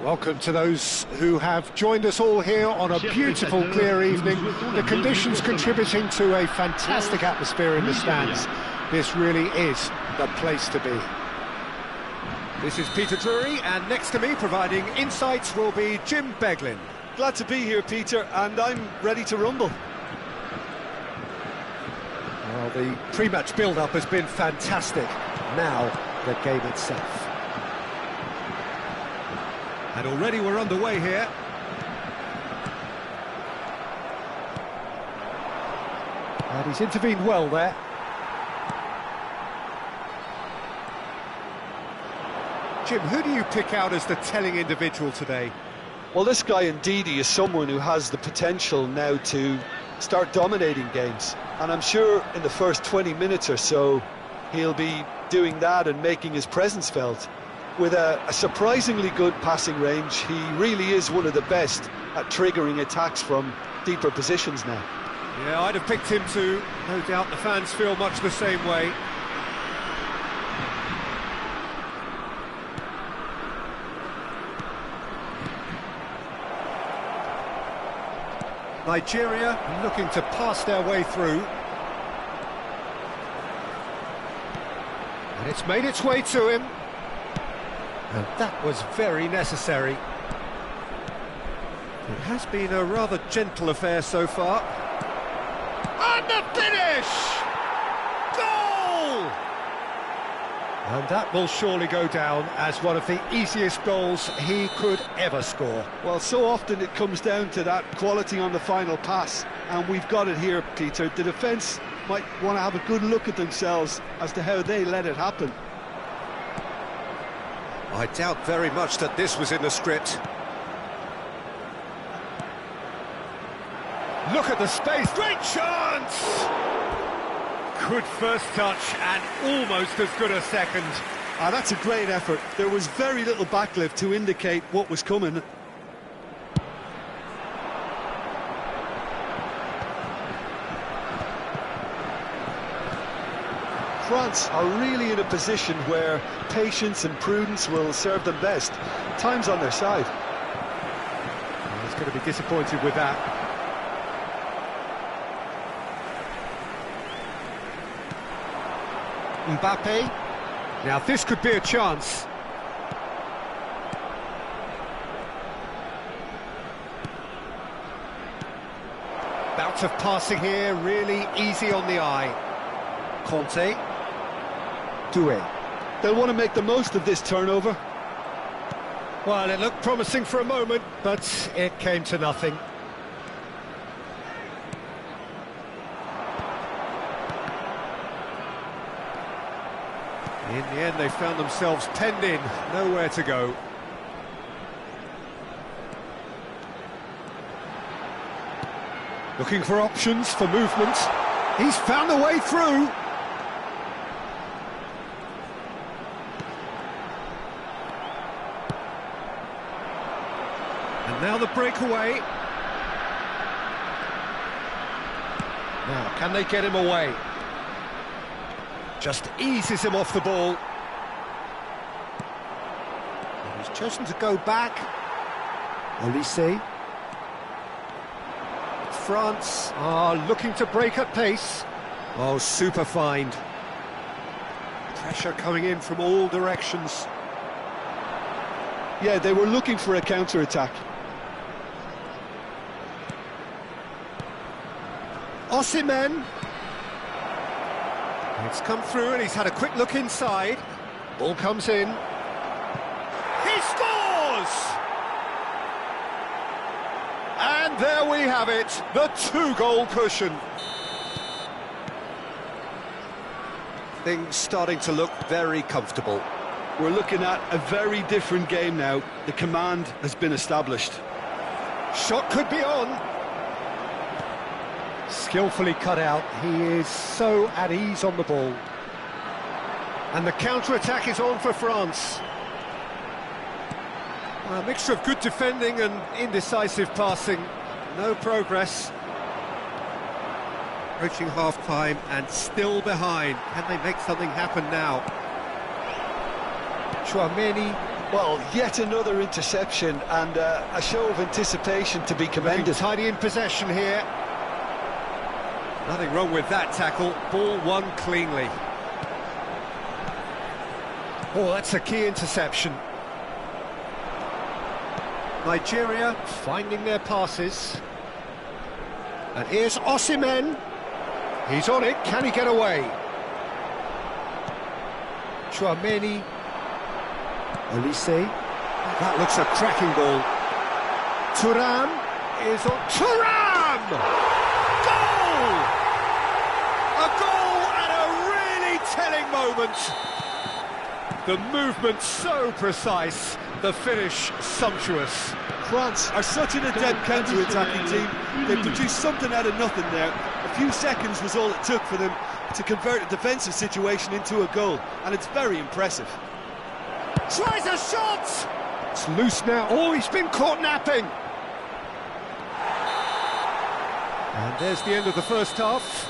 Welcome to those who have joined us all here on a beautiful, clear evening. The conditions contributing to a fantastic atmosphere in the stands. This really is the place to be. This is Peter Drury, and next to me, providing insights, will be Jim Beglin. Glad to be here, Peter, and I'm ready to rumble. Well, the pre-match build-up has been fantastic. Now, the game itself. And already we're underway here. And he's intervened well there. Jim, who do you pick out as the telling individual today? Well, this guy Ndidi is someone who has the potential now to start dominating games. And I'm sure in the first 20 minutes or so, he'll be doing that and making his presence felt. With a surprisingly good passing range, he really is one of the best at triggering attacks from deeper positions now. Yeah, I'd have picked him too. No doubt the fans feel much the same way. Nigeria looking to pass their way through. And it's made its way to him. And that was very necessary. It has been a rather gentle affair so far. And the finish! Goal! And that will surely go down as one of the easiest goals he could ever score. Well, so often it comes down to that quality on the final pass, and we've got it here, Peter. The defence might want to have a good look at themselves as to how they let it happen. I doubt very much that this was in the script. Look at the space, great chance! Good first touch and almost as good a second. That's a great effort. There was very little backlift to indicate what was coming. France are really in a position where patience and prudence will serve them best. Time's on their side. Well, he's going to be disappointed with that. Mbappe. Now this could be a chance. Bout of passing here, really easy on the eye. Tuong-Tai. They'll want to make the most of this turnover. Well, it looked promising for a moment, but it came to nothing. In the end, they found themselves penned in, nowhere to go. Looking for options, for movement. He's found a way through. And now the breakaway. Now, can they get him away? Just eases him off the ball. And he's chosen to go back. Olise. France are looking to break at pace. Oh, super find. Pressure coming in from all directions. Yeah, they were looking for a counter-attack. Osimhen. It's come through and he's had a quick look inside. Ball comes in. He scores! And there we have it, the two-goal cushion. Things starting to look very comfortable. We're looking at a very different game now. The command has been established. Shot could be on. Skillfully cut out. He is so at ease on the ball. And the counter-attack is on for France. A mixture of good defending and indecisive passing. No progress. Approaching half-time and still behind. Can they make something happen now? Chouameni Well, yet another interception and a show of anticipation to be commended. Tidy in possession here. Nothing wrong with that tackle. Ball won cleanly. Oh, that's a key interception. Nigeria finding their passes. And here's Osimhen. He's on it. Can he get away? Chouameni. Olise. That looks a cracking ball. Thuram is on. Thuram! Goal! A goal at a really telling moment. The movement so precise, the finish sumptuous. France are such an adept counter-attacking team. They produced something out of nothing there. A few seconds was all it took for them to convert a defensive situation into a goal, and it's very impressive. Tries a shot! It's loose now. Oh, he's been caught napping. And there's the end of the first half.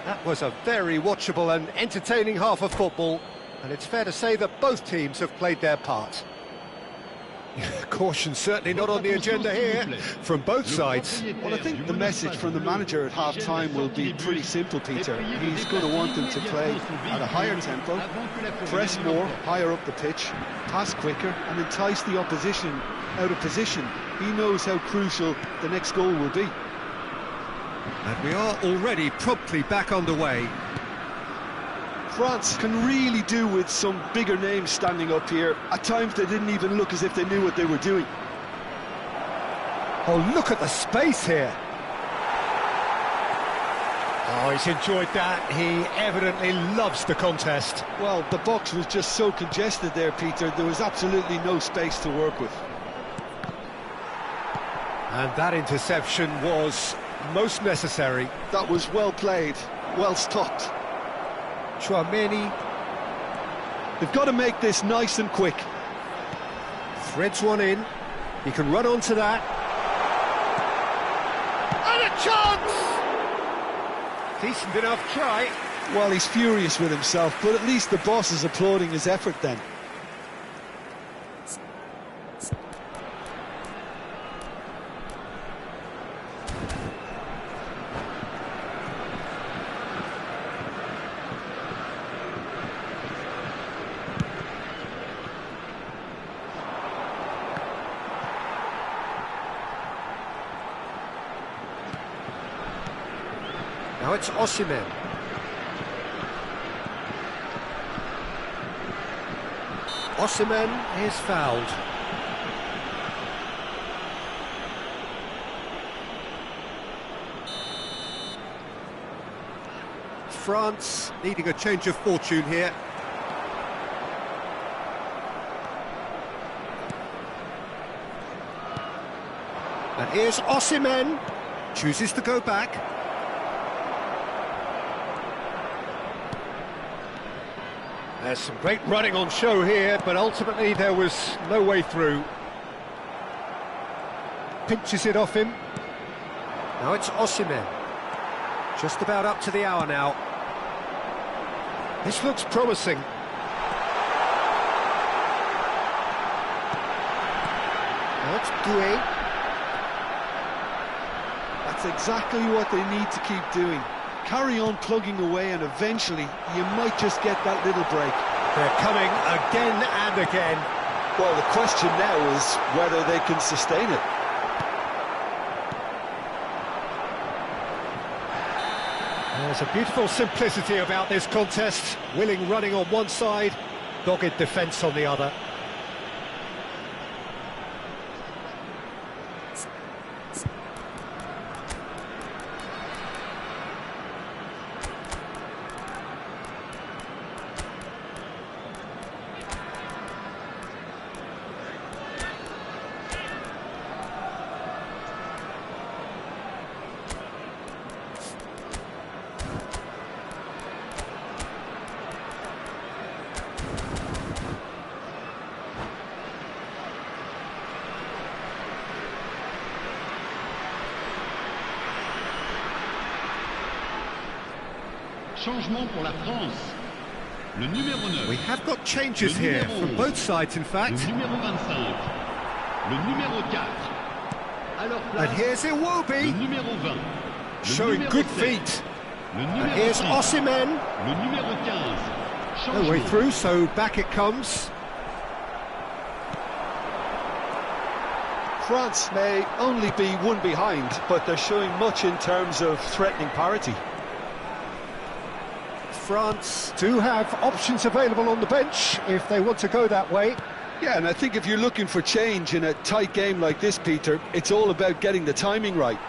That was a very watchable and entertaining half of football, and it's fair to say that both teams have played their part. Caution certainly not on the agenda here from both sides. Well, I think the message from the manager at half-time will be pretty simple, Peter. He's going to want them to play at a higher tempo, press more, higher up the pitch, pass quicker and entice the opposition out of position. He knows how crucial the next goal will be. And we are already promptly back underway. France can really do with some bigger names standing up here. At times they didn't even look as if they knew what they were doing. Oh, look at the space here. Oh, he's enjoyed that. He evidently loves the contest. Well, the box was just so congested there, Peter. There was absolutely no space to work with. And that interception was most necessary. That was well played, well stopped. Chouameni. They've got to make this nice and quick. Threads one in. He can run onto that. And a chance! Decent enough try. Well, he's furious with himself, but at least the boss is applauding his effort then. Now it's Osimhen. Osimhen is fouled. France needing a change of fortune here. And here's Osimhen. Chooses to go back. There's some great running on show here, but ultimately there was no way through. Pinches it off him. Now it's Osimhen. Just about up to the hour now. This looks promising. Now it's Doué. That's exactly what they need to keep doing. Carry on plugging away and eventually you might just get that little break. They're coming again and again. Well, the question now is whether they can sustain it. There's a beautiful simplicity about this contest. Willing running on one side, dogged defence on the other. Changement pour la France. Le numéro 9. We have got changes here from both sides, in fact. Le numéro 25. Le numéro 4. Alors And here's le Iwobi, numéro 20. Le showing numéro good 7. feet. Le And numéro here's 6. Osimhen. Le numéro 15. No way Changement. through, so back it comes. France may only be one behind, but they're showing much in terms of threatening parity. France do have options available on the bench if they want to go that way. Yeah, and I think if you're looking for change in a tight game like this, Peter, it's all about getting the timing right.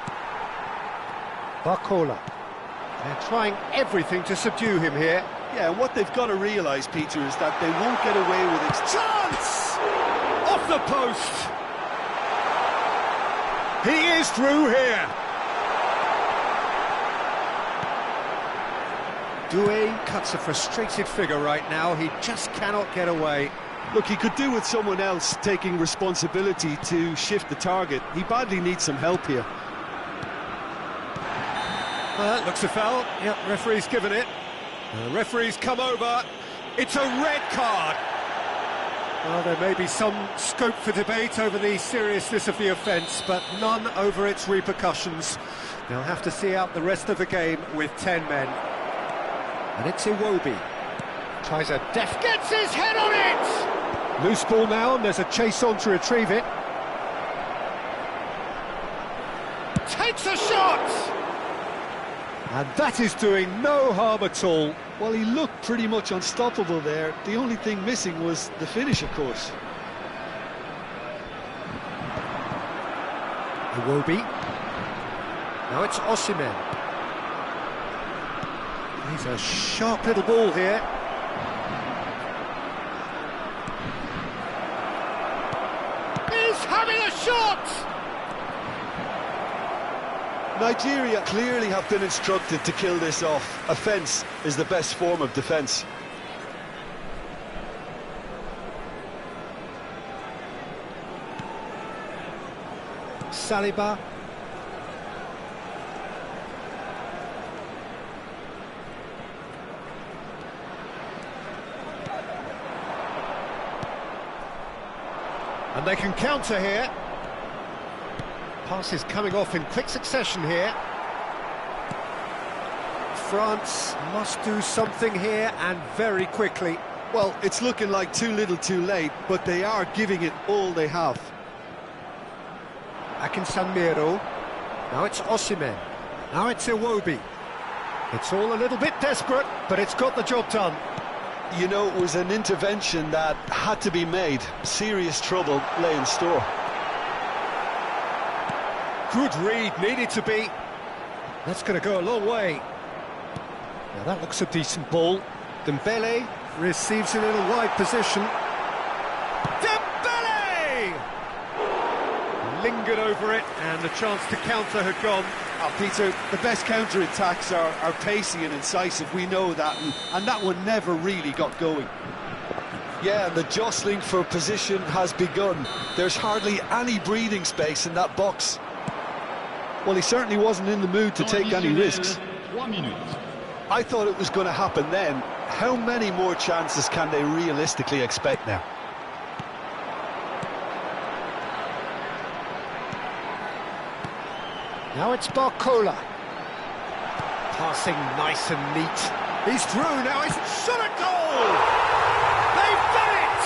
Barcola. They're trying everything to subdue him here. Yeah, and what they've got to realise, Peter, is that they won't get away with it. Chance! Off the post! He is through here. Doué cuts a frustrated figure right now. He just cannot get away. Look, he could do with someone else taking responsibility to shift the target. He badly needs some help here. That looks a foul. Yep, referee's given it. The referee's come over. It's a red card. Well, there may be some scope for debate over the seriousness of the offence, but none over its repercussions. They'll have to see out the rest of the game with 10 men. And it's Iwobi. Tries a gets his head on it! Loose ball now, and there's a chase on to retrieve it. Takes a shot! And that is doing no harm at all. Well, he looked pretty much unstoppable there. The only thing missing was the finish, of course. Iwobi. Now it's Osimhen. He's a sharp little ball here. He's having a shot! Nigeria clearly have been instructed to kill this off. Offence is the best form of defence. Saliba. And they can counter here. Passes coming off in quick succession here. France must do something here, and very quickly. Well, it's looking like too little too late, but they are giving it all they have. Akinsanmiro. Now it's Osimhen. Now it's Iwobi. It's all a little bit desperate, but it's got the job done. You know, it was an intervention that had to be made. Serious trouble lay in store. Good read, needed to be. That's going to go a long way. Now that looks a decent ball. Dembele receives it in a wide position. Dembele! Lingered over it, and the chance to counter had gone. Oh, Peter, the best counter-attacks are pacey and incisive, we know that, and that one never really got going. Yeah, the jostling for position has begun. There's hardly any breathing space in that box. Well, he certainly wasn't in the mood to take any risks. I thought it was going to happen then. How many more chances can they realistically expect now? Now it's Barcola. Passing nice and neat. He's through now, he's shot a goal! They've done it!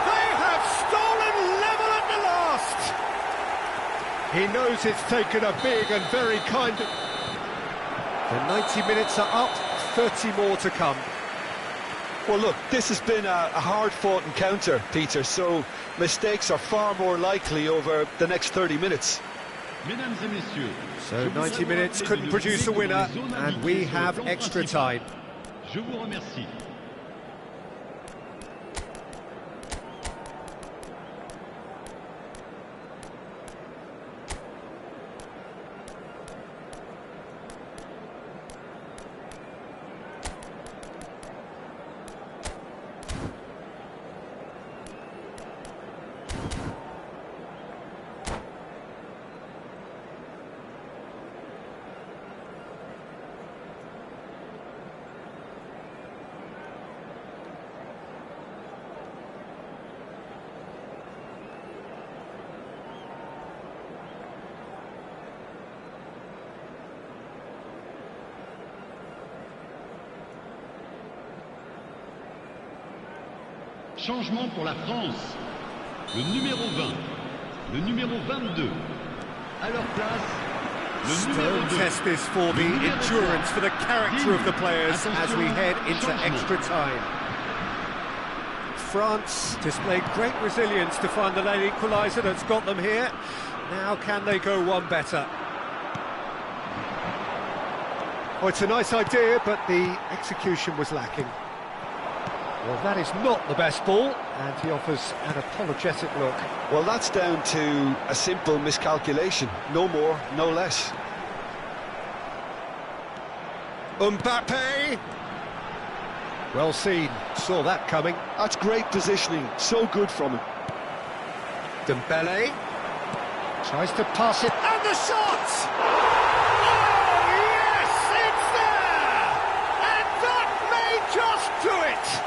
They have stolen level at the last! He knows it's taken a big and very kind... The 90 minutes are up, 30 more to come. Well, look, this has been a hard-fought encounter, Peter, so mistakes are far more likely over the next 30 minutes. So 90 minutes couldn't produce a winner, and we have extra time. Je vous remercie. Changement pour la France. Le numéro 20. Le numéro 22. À leur place, le numéro 2. Test this for the endurance, for the character of the players as we head into extra time. France displayed great resilience to find the late equaliser that's got them here. Now can they go one better? Oh, it's a nice idea, but the execution was lacking. Well, that is not the best ball, and he offers an apologetic look. Well, that's down to a simple miscalculation. No more, no less. Mbappe! Well seen, saw that coming. That's great positioning, so good from him. Dembele tries to pass it, and the shot! Oh, yes, it's there! And that may just do it!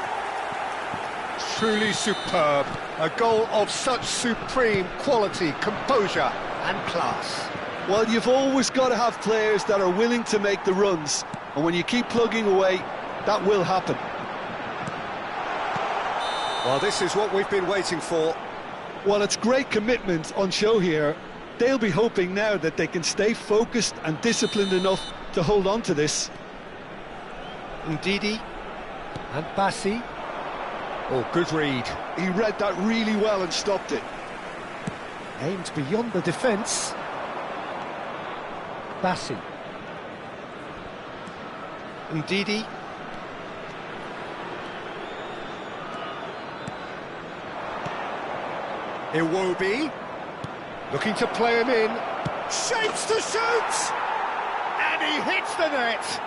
Truly superb. A goal of such supreme quality, composure and class. Well, you've always got to have players that are willing to make the runs, and when you keep plugging away, that will happen. Well, this is what we've been waiting for. Well, it's great commitment on show here. They'll be hoping now that they can stay focused and disciplined enough to hold on to this. Ndidi and Bassi. Oh, good read. He read that really well and stopped it. Aimed beyond the defence. Bassi. Ndidi. Iwobi. Looking to play him in. Shapes to shoot! And he hits the net.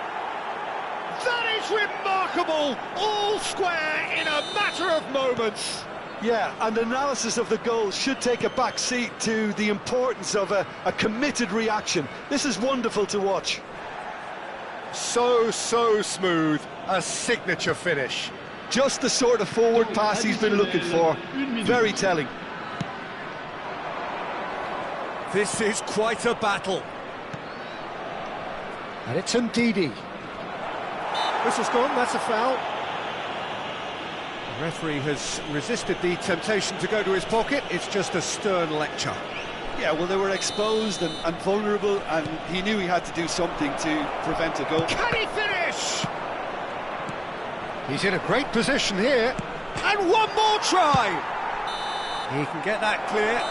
That is remarkable! All square in a matter of moments. Yeah, and analysis of the goal should take a back seat to the importance of a committed reaction. This is wonderful to watch. So smooth. A signature finish. Just the sort of forward pass he's been looking for. Very telling. This is quite a battle. And it's Ndidi. Whistle's gone, that's a foul. The referee has resisted the temptation to go to his pocket. It's just a stern lecture. Yeah, well, they were exposed and vulnerable, and he knew he had to do something to prevent a goal. Can he finish? He's in a great position here. And one more try! He can get that clear.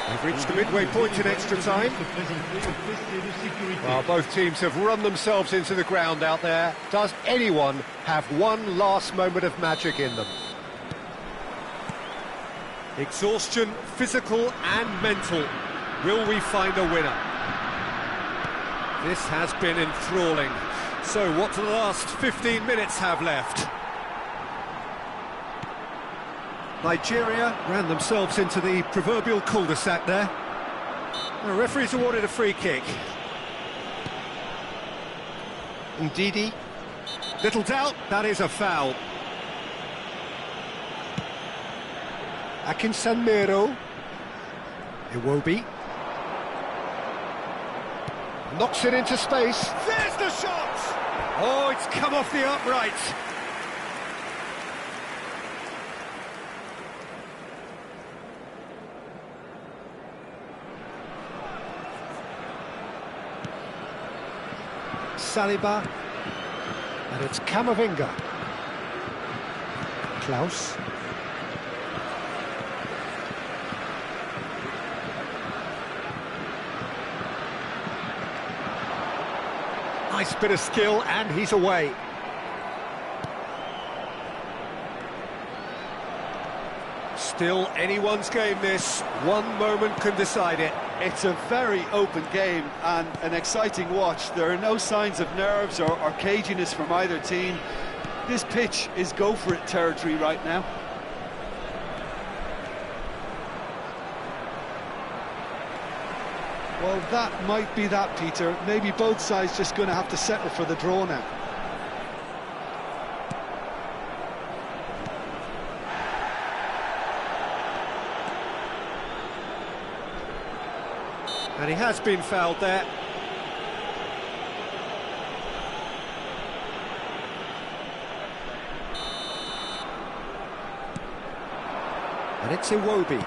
They've reached the midway point in extra time. Well, both teams have run themselves into the ground out there. Does anyone have one last moment of magic in them? Exhaustion, physical and mental. Will we find a winner? This has been enthralling. So what do the last 15 minutes have left? Nigeria ran themselves into the proverbial cul-de-sac there. The referee's awarded a free kick. Ndidi. Little doubt, that is a foul. Akinsanmero. Iwobi. Knocks it into space. There's the shot! Oh, it's come off the upright. Saliba, and it's Camavinga. Klaus. Nice bit of skill, and he's away. Still anyone's game this. One moment can decide it. It's a very open game and an exciting watch. There are no signs of nerves or caginess from either team. This pitch is go-for-it territory right now. Well, that might be that, Peter. Maybe both sides just going to have to settle for the draw now. And he has been fouled there. And it's Iwobi.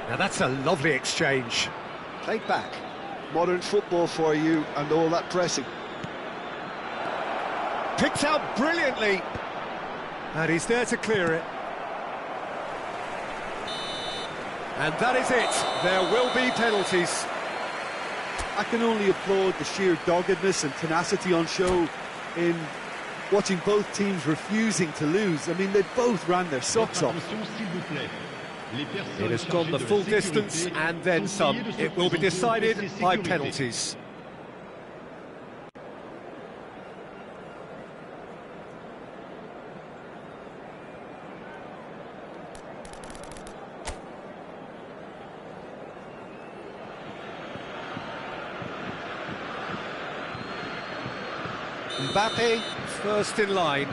Now that's a lovely exchange. Played back. Modern football for you and all that pressing. Picked out brilliantly. And he's there to clear it. And that is it. There will be penalties. I can only applaud the sheer doggedness and tenacity on show in watching both teams refusing to lose. I mean, they both ran their socks off. It has gone the full distance and then some. It will be decided by penalties. Mbappe, first in line.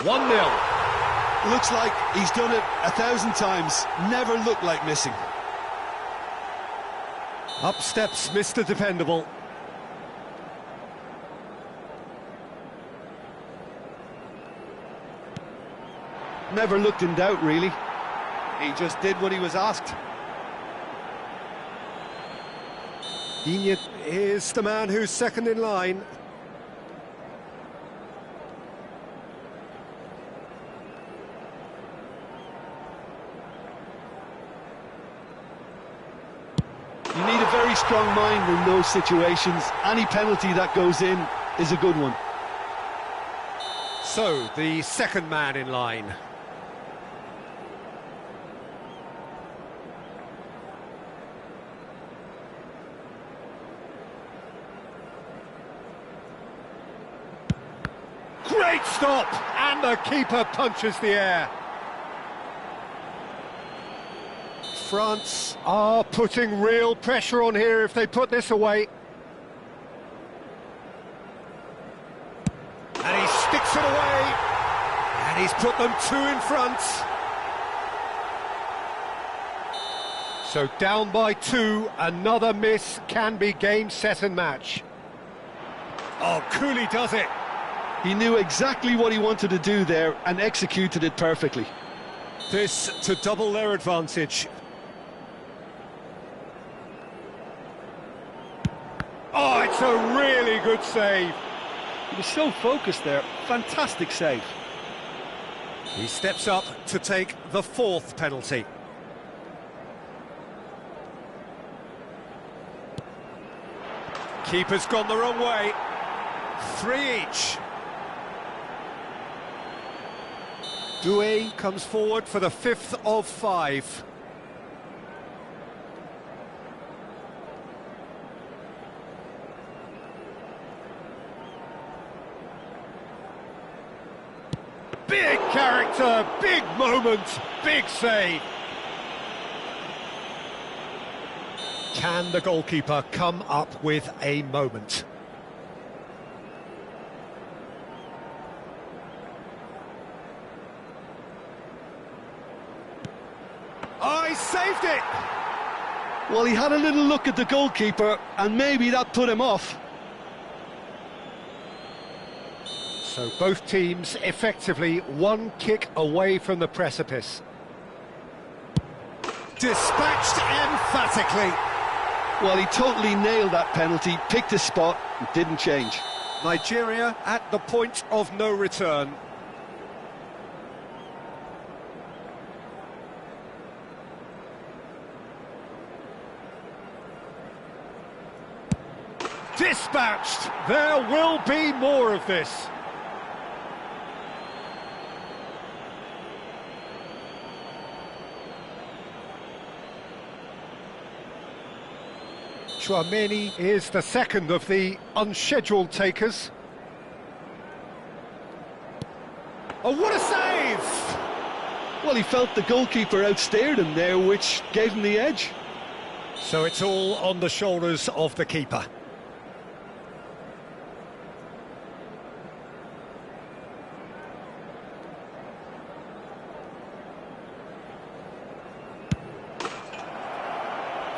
One 0. Looks like he's done it 1,000 times. Never looked like missing. Up steps Mr. Dependable. Never looked in doubt, really. He just did what he was asked. Digne is the man who's second in line. You need a very strong mind in those situations. Any penalty that goes in is a good one. So, the second man in line. Great stop! And the keeper punches the air. France are putting real pressure on here if they put this away. And he sticks it away. And he's put them 2 in front. So down by 2, another miss can be game, set and match. Oh, Cooley does it. He knew exactly what he wanted to do there and executed it perfectly. This to double their advantage. Oh, it's a really good save. He was so focused there. Fantastic save. He steps up to take the 4th penalty. Keeper's gone the wrong way. 3 each. Doué comes forward for the 5th of 5. Big character, big moment, big save. Can the goalkeeper come up with a moment? Oh, he saved it! Well, he had a little look at the goalkeeper, and maybe that put him off. So both teams effectively 1 kick away from the precipice. Dispatched emphatically. Well, he totally nailed that penalty, picked his spot, and didn't change. Nigeria at the point of no return. Dispatched! There will be more of this. Chouameni is the second of the unscheduled takers. Oh, what a save! Well, he felt the goalkeeper outstared him there, which gave him the edge. So it's all on the shoulders of the keeper.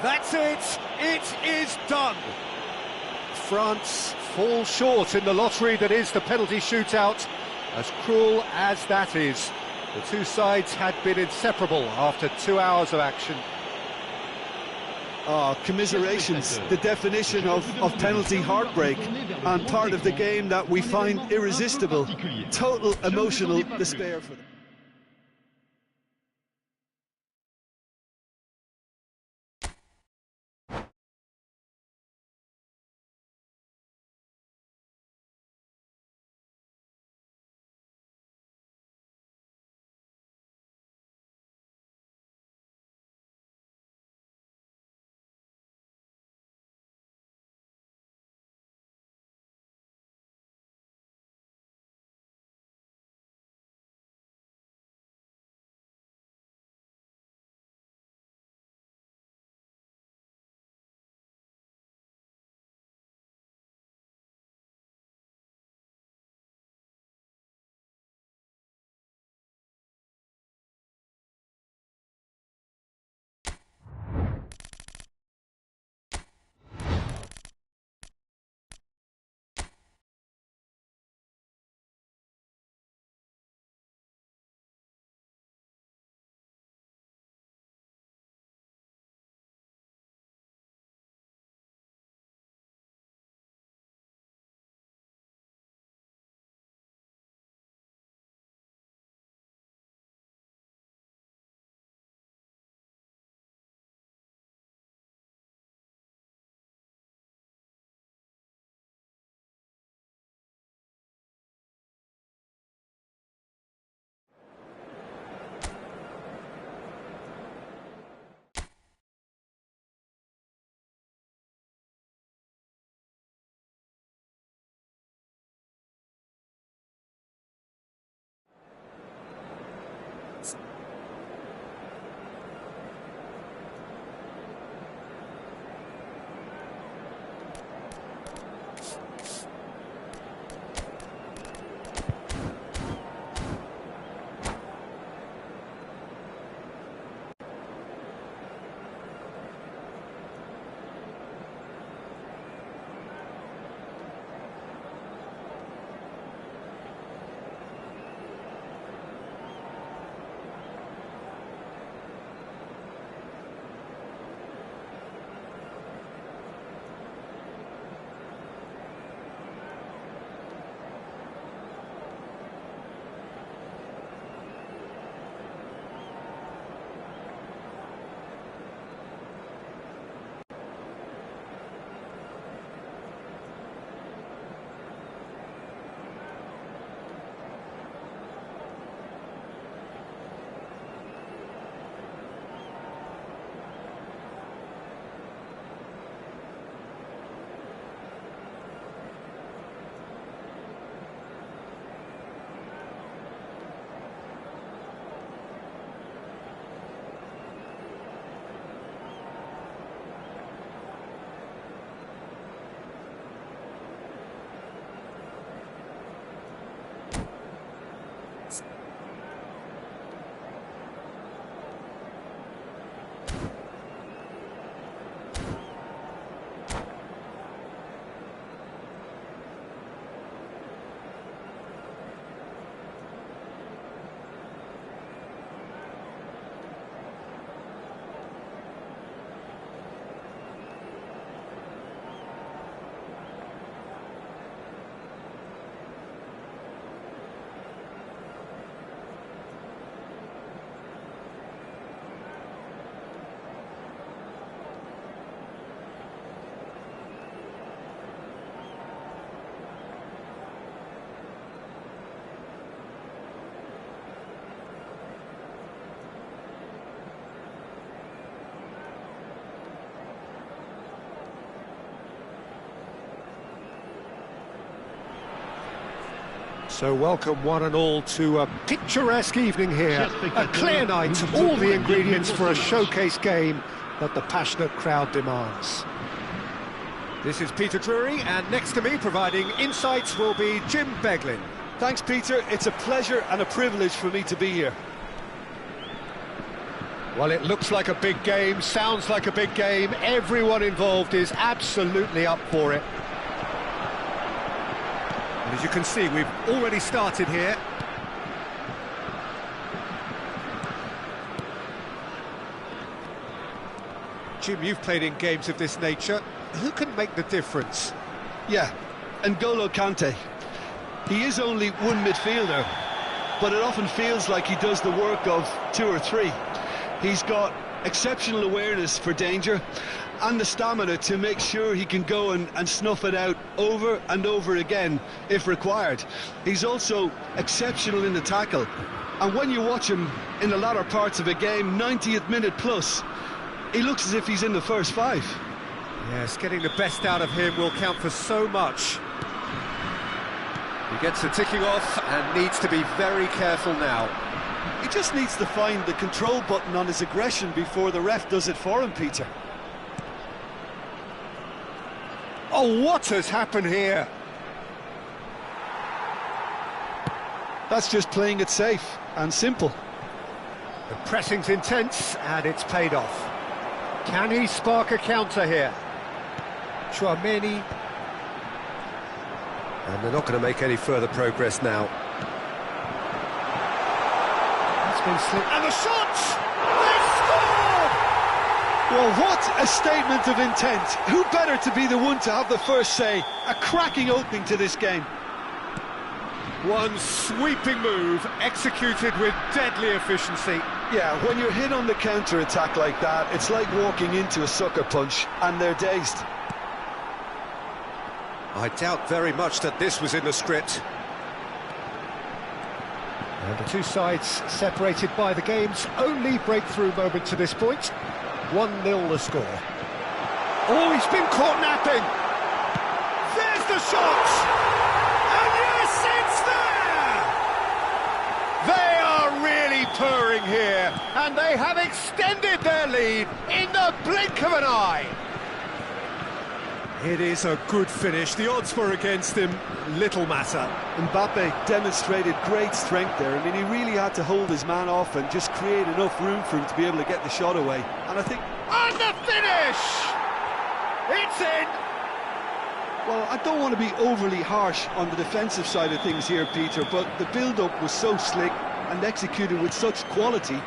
That's it! It is done! France fall short in the lottery that is the penalty shootout. As cruel as that is, the two sides had been inseparable after 2 hours of action. Oh, commiserations, the definition of penalty heartbreak, and part of the game that we find irresistible. Total emotional despair for them. So welcome one and all to a picturesque evening here, a clear night, all the ingredients for a showcase game that the passionate crowd demands. This is Peter Drury, and next to me providing insights will be Jim Beglin. Thanks, Peter. It's a pleasure and a privilege for me to be here. Well, it looks like a big game, sounds like a big game. Everyone involved is absolutely up for it. And as you can see, we've already started here. Jim, you've played in games of this nature. Who can make the difference? Yeah, N'Golo Kante. He is only one midfielder, but it often feels like he does the work of two or three. He's got exceptional awareness for danger and the stamina to make sure he can go and snuff it out over and over again if required. He's also exceptional in the tackle, and when you watch him in the latter parts of a game, 90th minute plus, he looks as if he's in the first five. Yes, getting the best out of him will count for so much. He gets the ticking off and needs to be very careful now. He just needs to find the control button on his aggression before the ref does it for him, Peter. Oh, what has happened here? That's just playing it safe and simple. The pressing's intense and it's paid off. Can he spark a counter here? Chouameni. And they're not going to make any further progress now. And the shots! They scored! Well, what a statement of intent. Who better to be the one to have the first say? A cracking opening to this game. One sweeping move, executed with deadly efficiency. Yeah, when you're hit on the counter-attack like that, it's like walking into a sucker punch, and they're dazed. I doubt very much that this was in the script. And the two sides separated by the game's only breakthrough moment to this point. 1-0 the score. Oh, he's been caught napping. There's the shot! And yes, it's there! They are really purring here, and they have extended their lead in the blink of an eye. It is a good finish. The odds were against him. Little matter. Mbappe demonstrated great strength there. I mean, he really had to hold his man off and just create enough room for him to be able to get the shot away. And I think... And the finish! It's in! Well, I don't want to be overly harsh on the defensive side of things here, Peter, but the build-up was so slick and executed with such quality,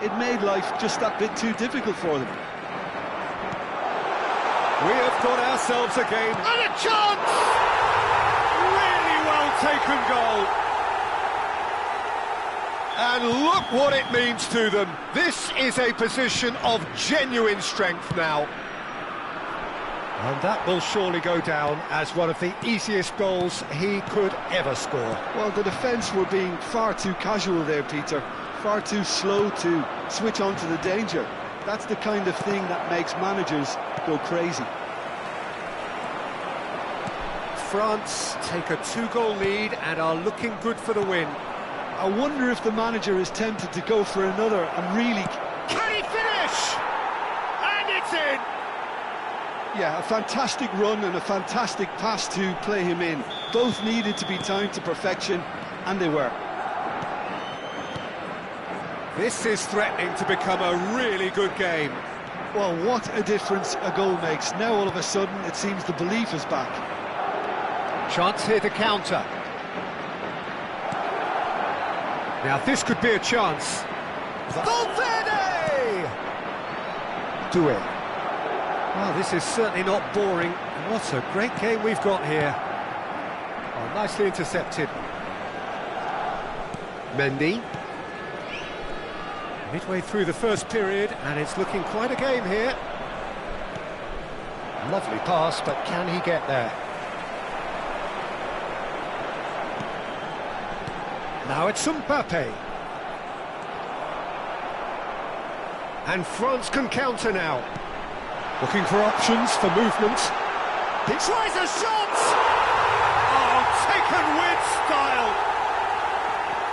it made life just that bit too difficult for them. We have got ourselves a game and a chance! Really well taken goal. And look what it means to them. This is a position of genuine strength now. And that will surely go down as one of the easiest goals he could ever score. Well, the defence were being far too casual there, Peter. Far too slow to switch on to the danger. That's the kind of thing that makes managers go crazy. France take a 2-goal lead and are looking good for the win. I wonder if the manager is tempted to go for another and really... Can he finish? And it's in! Yeah, a fantastic run and a fantastic pass to play him in. Both needed to be timed to perfection, and they were. This is threatening to become a really good game. Well, what a difference a goal makes. Now all of a sudden it seems the belief is back. Chance here to counter. Now this could be a chance. Valverde! Do it. Well, this is certainly not boring. What a great game we've got here. Oh, nicely intercepted. Mendy. Midway through the first period, and it's looking quite a game here. Lovely pass, but can he get there? Now it's Mbappe. And France can counter now. Looking for options for movement. He tries a shot! Oh, taken with style!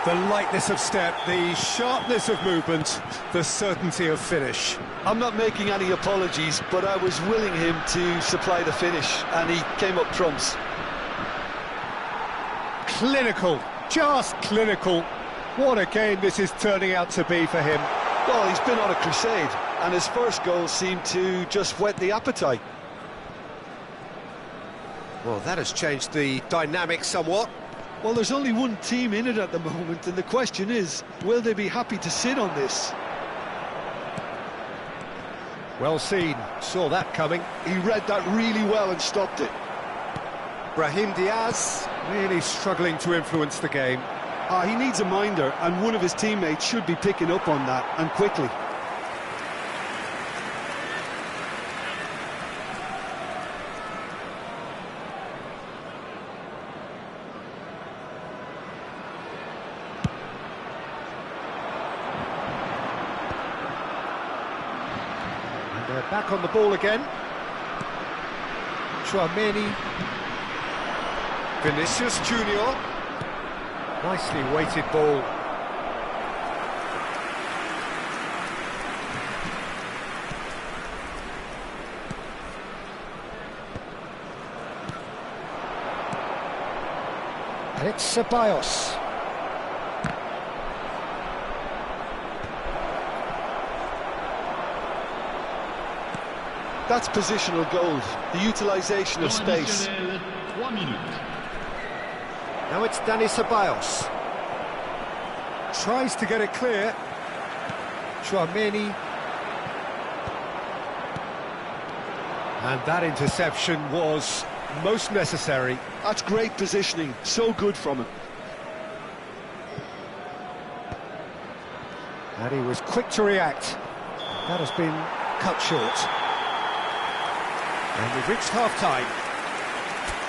The lightness of step, the sharpness of movement, the certainty of finish. I'm not making any apologies, but I was willing him to supply the finish, and he came up trumps. Clinical, just clinical. What a game this is turning out to be for him. Well, he's been on a crusade, and his first goal seemed to just whet the appetite. Well, that has changed the dynamic somewhat. Well, there's only one team in it at the moment, and the question is, will they be happy to sit on this? Well seen, saw that coming. He read that really well and stopped it. Brahim Diaz really struggling to influence the game. He needs a minder, and one of his teammates should be picking up on that, and quickly. And they're back on the ball again. Chouameni. Vinicius Junior. Nicely weighted ball. And it's Ceballos. That's positional gold, the utilisation of space. 3 minutes. Now it's Dani Ceballos. Tries to get it clear. Chouameni. And that interception was most necessary. That's great positioning, so good from him. And he was quick to react. That has been cut short. And we've reached half-time.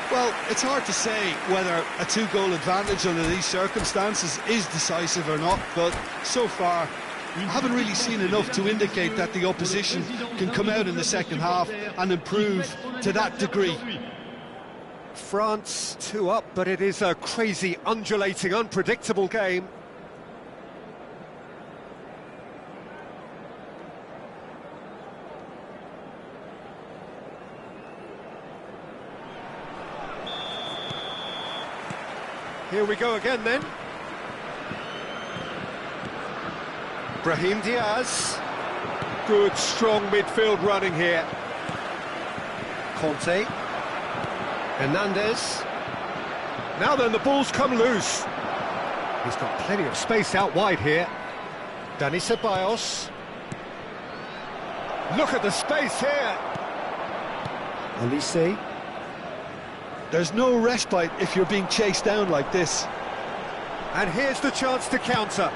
Well, it's hard to say whether a two-goal advantage under these circumstances is decisive or not, but so far I haven't really seen enough to indicate that the opposition can come out in the second half and improve to that degree. France 2 up, but it is a crazy, undulating, unpredictable game. Here we go again then. Brahim Diaz. Good, strong midfield running here. Conte. Hernandez. Now then, the ball's come loose. He's got plenty of space out wide here. Dani Ceballos. Look at the space here. Olise. There's no respite if you're being chased down like this. And here's the chance to counter.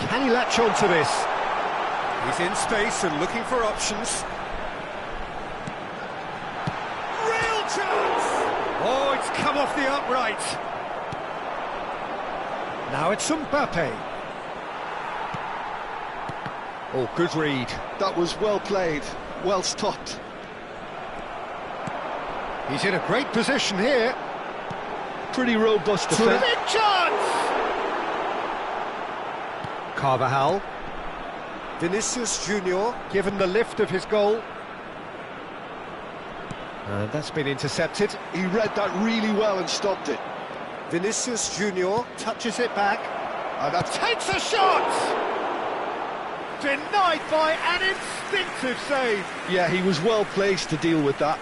Can he latch on to this? He's in space and looking for options. Real chance! Oh, it's come off the upright. Now it's Mbappe. Oh, good read. That was well played, well stopped. He's in a great position here. Pretty robust defence. Big chance! Carvajal. Vinicius Junior, given the lift of his goal. And that's been intercepted. He read that really well and stopped it. Vinicius Junior touches it back. And that takes a shot! Denied by an instinctive save. Yeah, he was well placed to deal with that.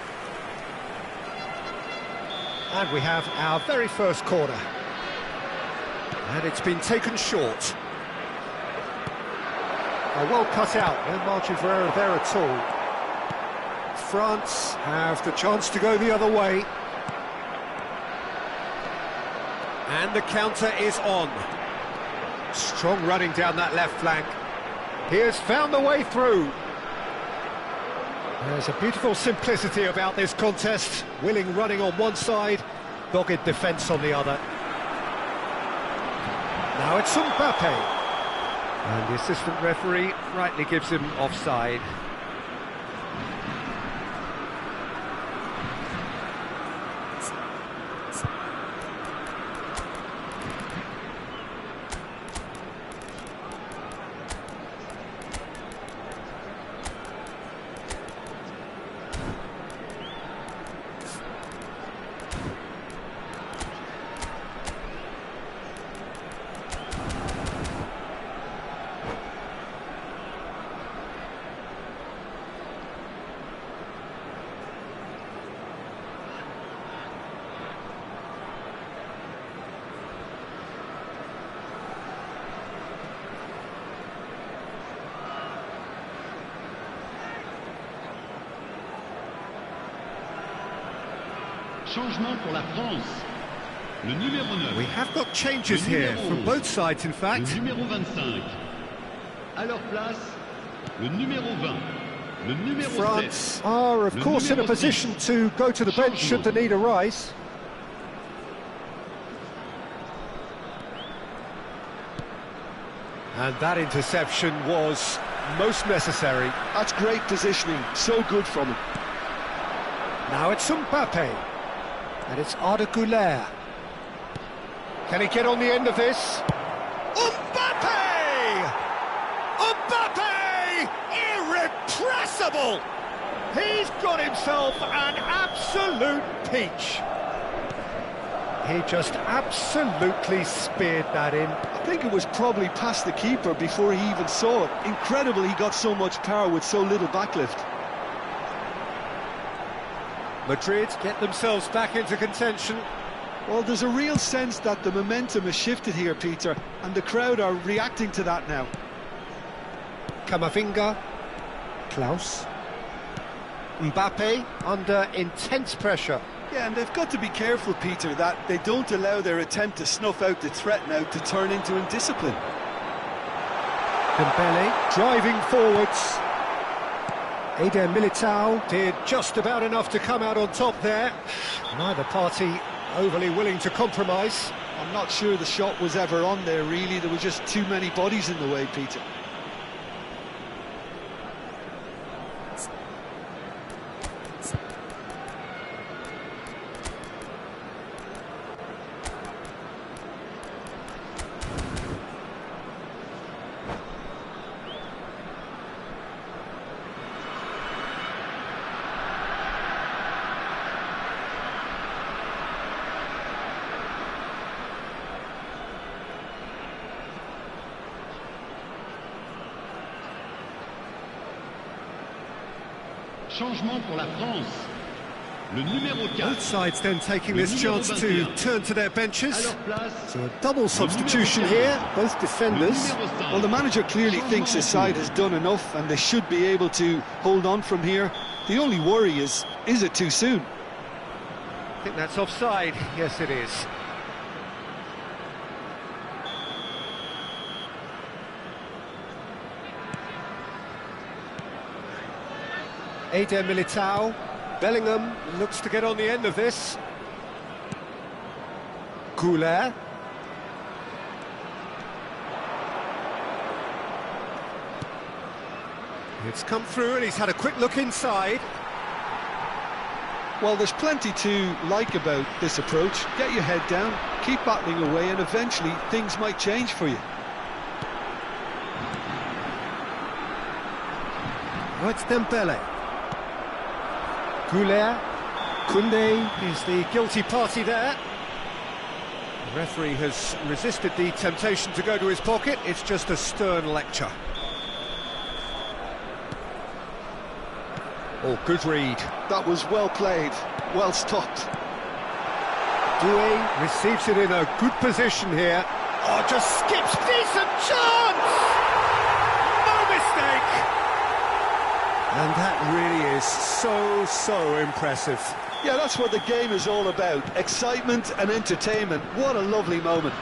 And we have our very first corner. And it's been taken short. Well cut out, no margin for error there at all. France have the chance to go the other way. And the counter is on. Strong running down that left flank. He has found the way through. There's a beautiful simplicity about this contest. Willing running on one side, dogged defence on the other. Now it's Mbappe. And the assistant referee rightly gives him offside. Changement pour la France. Le numéro 9. We have got changes here from both sides, in fact. Le numéro 25. À leur place, le numéro 20. Le numéro France 7. are, of course, in a position to go to the bench should the need arise. And that interception was most necessary. That's great positioning, so good from him. Now it's Mbappe, and it's Arda Güler. Can he get on the end of this? Mbappe! Mbappe! Irrepressible! He's got himself an absolute peach. He just absolutely speared that in. I think it was probably past the keeper before he even saw it. Incredible he got so much power with so little backlift. Madrid get themselves back into contention. Well, there's a real sense that the momentum has shifted here, Peter, and the crowd are reacting to that now. Camavinga, Klaus, Mbappe under intense pressure. Yeah, and they've got to be careful, Peter, that they don't allow their attempt to snuff out the threat now to turn into indiscipline. Dembele driving forwards. Eder Militao did just about enough to come out on top there. Neither party overly willing to compromise. I'm not sure the shot was ever on there, really. There were just too many bodies in the way, Peter. Changement pour la France. Le numéro 4. Both sides then taking this chance to turn to their benches. So a double substitution here, both defenders. Well, the manager clearly thinks his side has done enough and they should be able to hold on from here. The only worry is it too soon? I think that's offside. Yes, it is. Eder Militao. Bellingham looks to get on the end of this. Güler. It's come through and he's had a quick look inside. Well, there's plenty to like about this approach. Get your head down, keep battling away, and eventually things might change for you. Oh, it's Dembele. Güler. Koundé is the guilty party there. The referee has resisted the temptation to go to his pocket. It's just a stern lecture. Oh, good read. That was well played, well stopped. Doué receives it in a good position here. Oh, just skips, decent chance! No mistake! And that really is so impressive. Yeah, that's what the game is all about. Excitement and entertainment. What a lovely moment.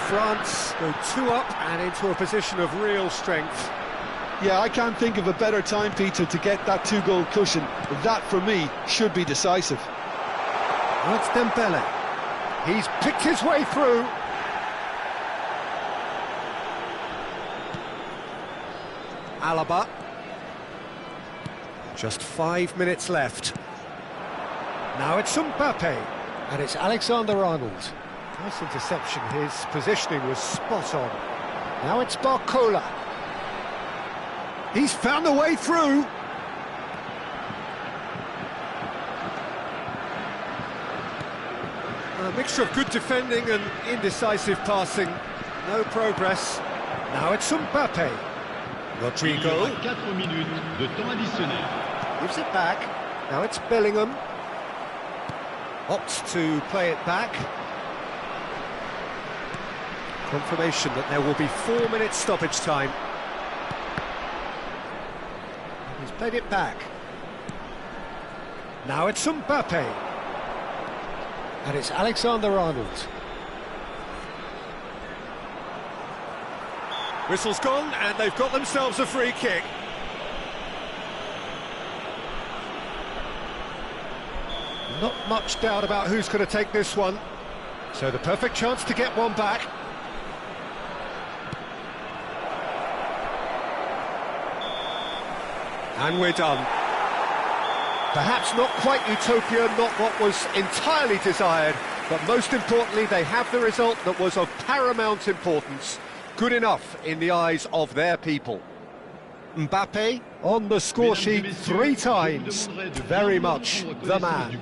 France go 2 up and into a position of real strength. Yeah, I can't think of a better time, Peter, to get that 2-goal cushion. That, for me, should be decisive. That's Dembele. He's picked his way through. Alaba. Just 5 minutes left. Now it's Mbappe, and it's Alexander-Arnold. Nice interception, his positioning was spot on. Now it's Barcola. He's found a way through. A mixture of good defending and indecisive passing. No progress. Now it's Mbappe. Rodrigo. 4 minutes de temps additionnel. Gives it back. Now it's Bellingham. Opts to play it back. Confirmation that there will be 4 minutes stoppage time. He's played it back. Now it's Mbappe. And it's Alexander-Arnold. Whistle's gone, and they've got themselves a free kick. Not much doubt about who's going to take this one. So the perfect chance to get one back. And we're done. Perhaps not quite utopia, not what was entirely desired, but most importantly, they have the result that was of paramount importance. Good enough in the eyes of their people. Mbappe on the score sheet 3 times. Very much the man.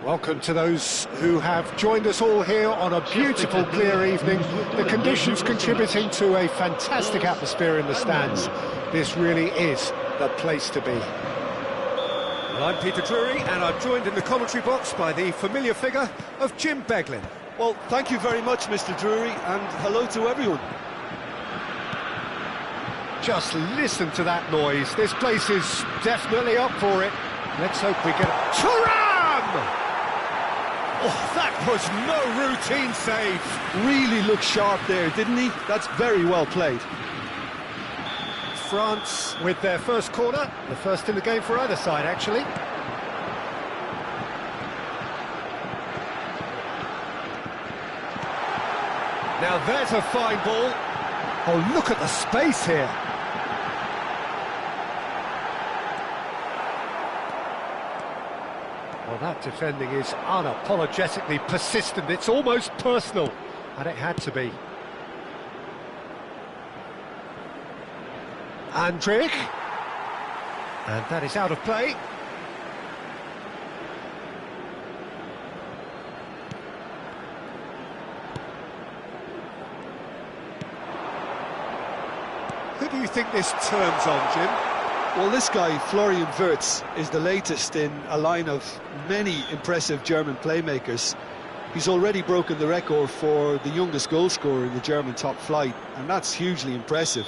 Welcome to those who have joined us all here on a beautiful, clear evening. The conditions contributing to a fantastic atmosphere in the stands. This really is the place to be. Well, I'm Peter Drury, and I'm joined in the commentary box by the familiar figure of Jim Beglin. Well, thank you very much, Mr. Drury, and hello to everyone. Just listen to that noise. This place is definitely up for it. Let's hope we get it. Thuram! Oh, that was no routine save. Really looked sharp there, didn't he? That's very well played. France with their first corner, the first in the game for either side, actually. Now there's a fine ball. Oh, look at the space here. Well, that defending is unapologetically persistent. It's almost personal, and it had to be. Andrich. And that is out of play. Who do you think this turns on, Jim? Well, this guy, Florian Wirtz, is the latest in a line of many impressive German playmakers. He's already broken the record for the youngest goal scorer in the German top flight, and that's hugely impressive.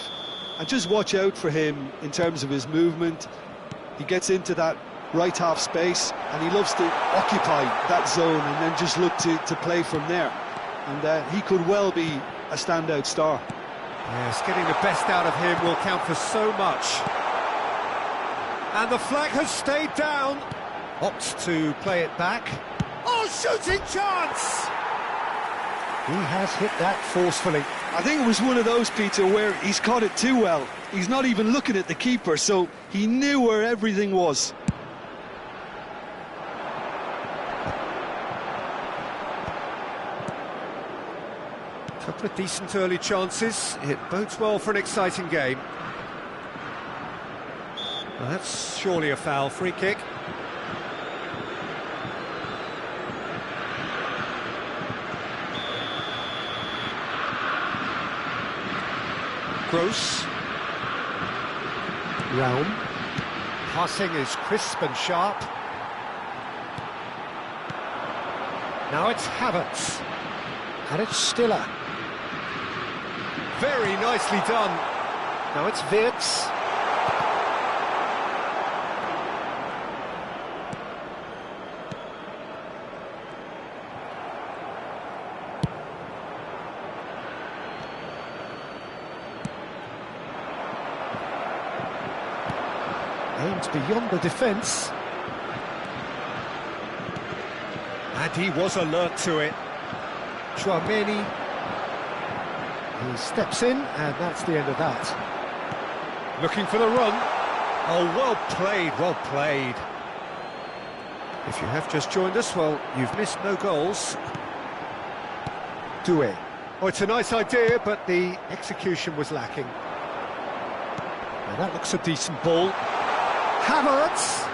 And just watch out for him in terms of his movement. He gets into that right half space, and he loves to occupy that zone and then just look to play from there. And he could well be a standout star. Yes, getting the best out of him will count for so much. And the flag has stayed down. Opts to play it back. Oh, shooting chance! He has hit that forcefully. I think it was one of those, Peter, where he's caught it too well. He's not even looking at the keeper, so he knew where everything was. Couple of decent early chances. It bodes well for an exciting game. Well, that's surely a foul. Free kick. Gross. Raum. Passing is crisp and sharp. Now it's Havertz. And it's Stiller. Very nicely done. Now it's Wirtz. Aimed beyond the defence. And he was alert to it. Chouameni. He steps in, and that's the end of that. Looking for the run. Oh, well played, well played. If you have just joined us, well, you've missed no goals. Doué. Oh, it's a nice idea, but the execution was lacking. Now that looks a decent ball. Havertz!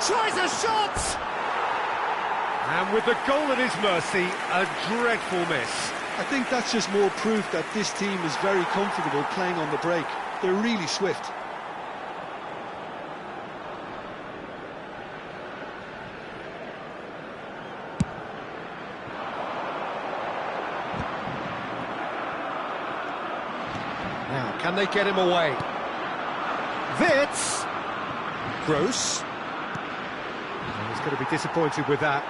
Tries a shot! And with the goal at his mercy, a dreadful miss. I think that's just more proof that this team is very comfortable playing on the break. They're really swift. Now, can they get him away? Wirtz! Gross. He's going to be disappointed with that.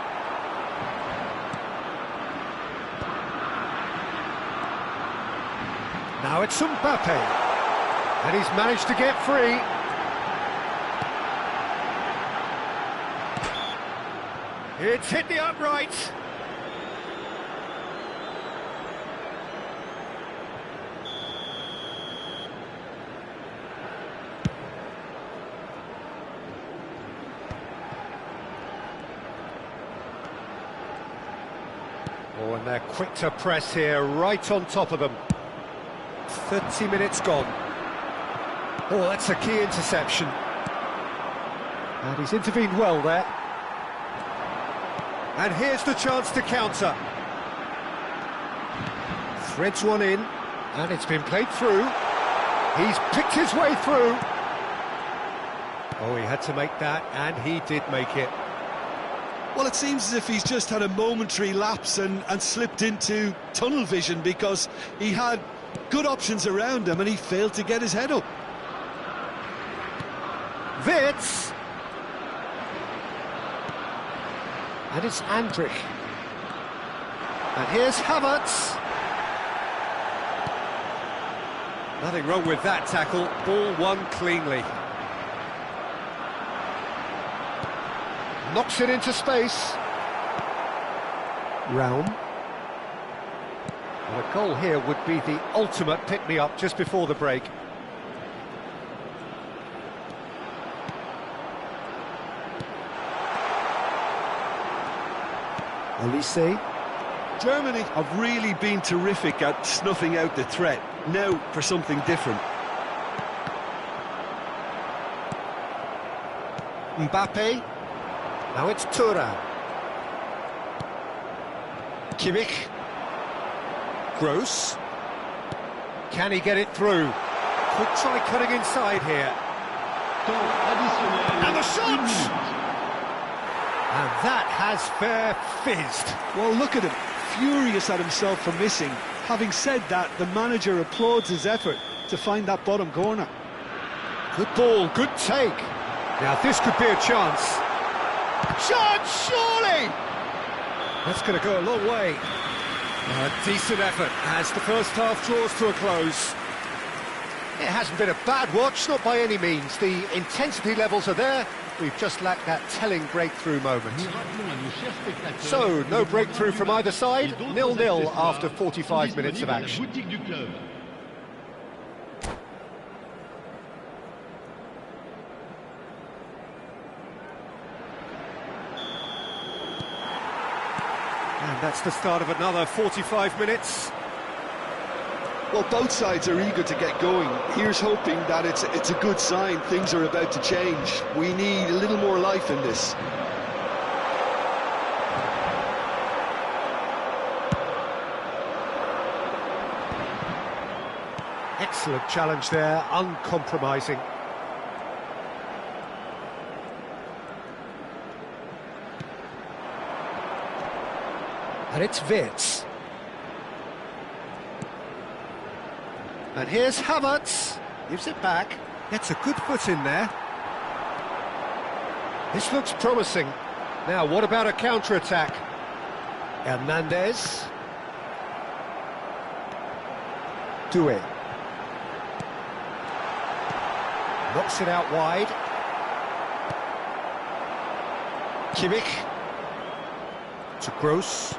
Now it's Mbappe, and he's managed to get free. It's hit the upright. Oh, and they're quick to press here, right on top of them. 30 minutes gone. Oh, that's a key interception. And he's intervened well there. And here's the chance to counter. Threads one in, and it's been played through. He's picked his way through. Oh, he had to make that, and he did make it. Well, it seems as if he's just had a momentary lapse and slipped into tunnel vision, because he had good options around him and he failed to get his head up. Wirtz. And it's Andrich. And here's Havertz. Nothing wrong with that tackle. Ball won cleanly. Knocks it into space. Realm. Well, a goal here would be the ultimate pick-me-up just before the break. Olise. Germany have really been terrific at snuffing out the threat. Now for something different. Mbappe. Now it's Thuram. Kimmich. Gross. Can he get it through? Could try cutting inside here. Temps additionnel. And the shot! 1 minute. And that has fair fizzed. Well, look at him, furious at himself for missing. Having said that, the manager applauds his effort to find that bottom corner. Good ball, good take. Now this could be a chance. Chance, surely! That's going to go a long way. A decent effort as the first half draws to a close. It hasn't been a bad watch, not by any means. The intensity levels are there. We've just lacked that telling breakthrough moment. Nous rappelons à nos chers spectateurs So, no que breakthrough from either side. et d'autres 0-0 accessoires after 45 sont minutes of disponibles à la action. boutique du club. And that's the start of another 45 minutes. Well, both sides are eager to get going. Here's hoping that it's a good sign. Things are about to change. We need a little more life in this. Excellent challenge there, uncompromising. And it's Wirtz. And here's Havertz. Gives it back. Gets a good foot in there. This looks promising. Now, what about a counter-attack? Hernandez. Doué. Knocks it out wide. Kimmich. To Gross.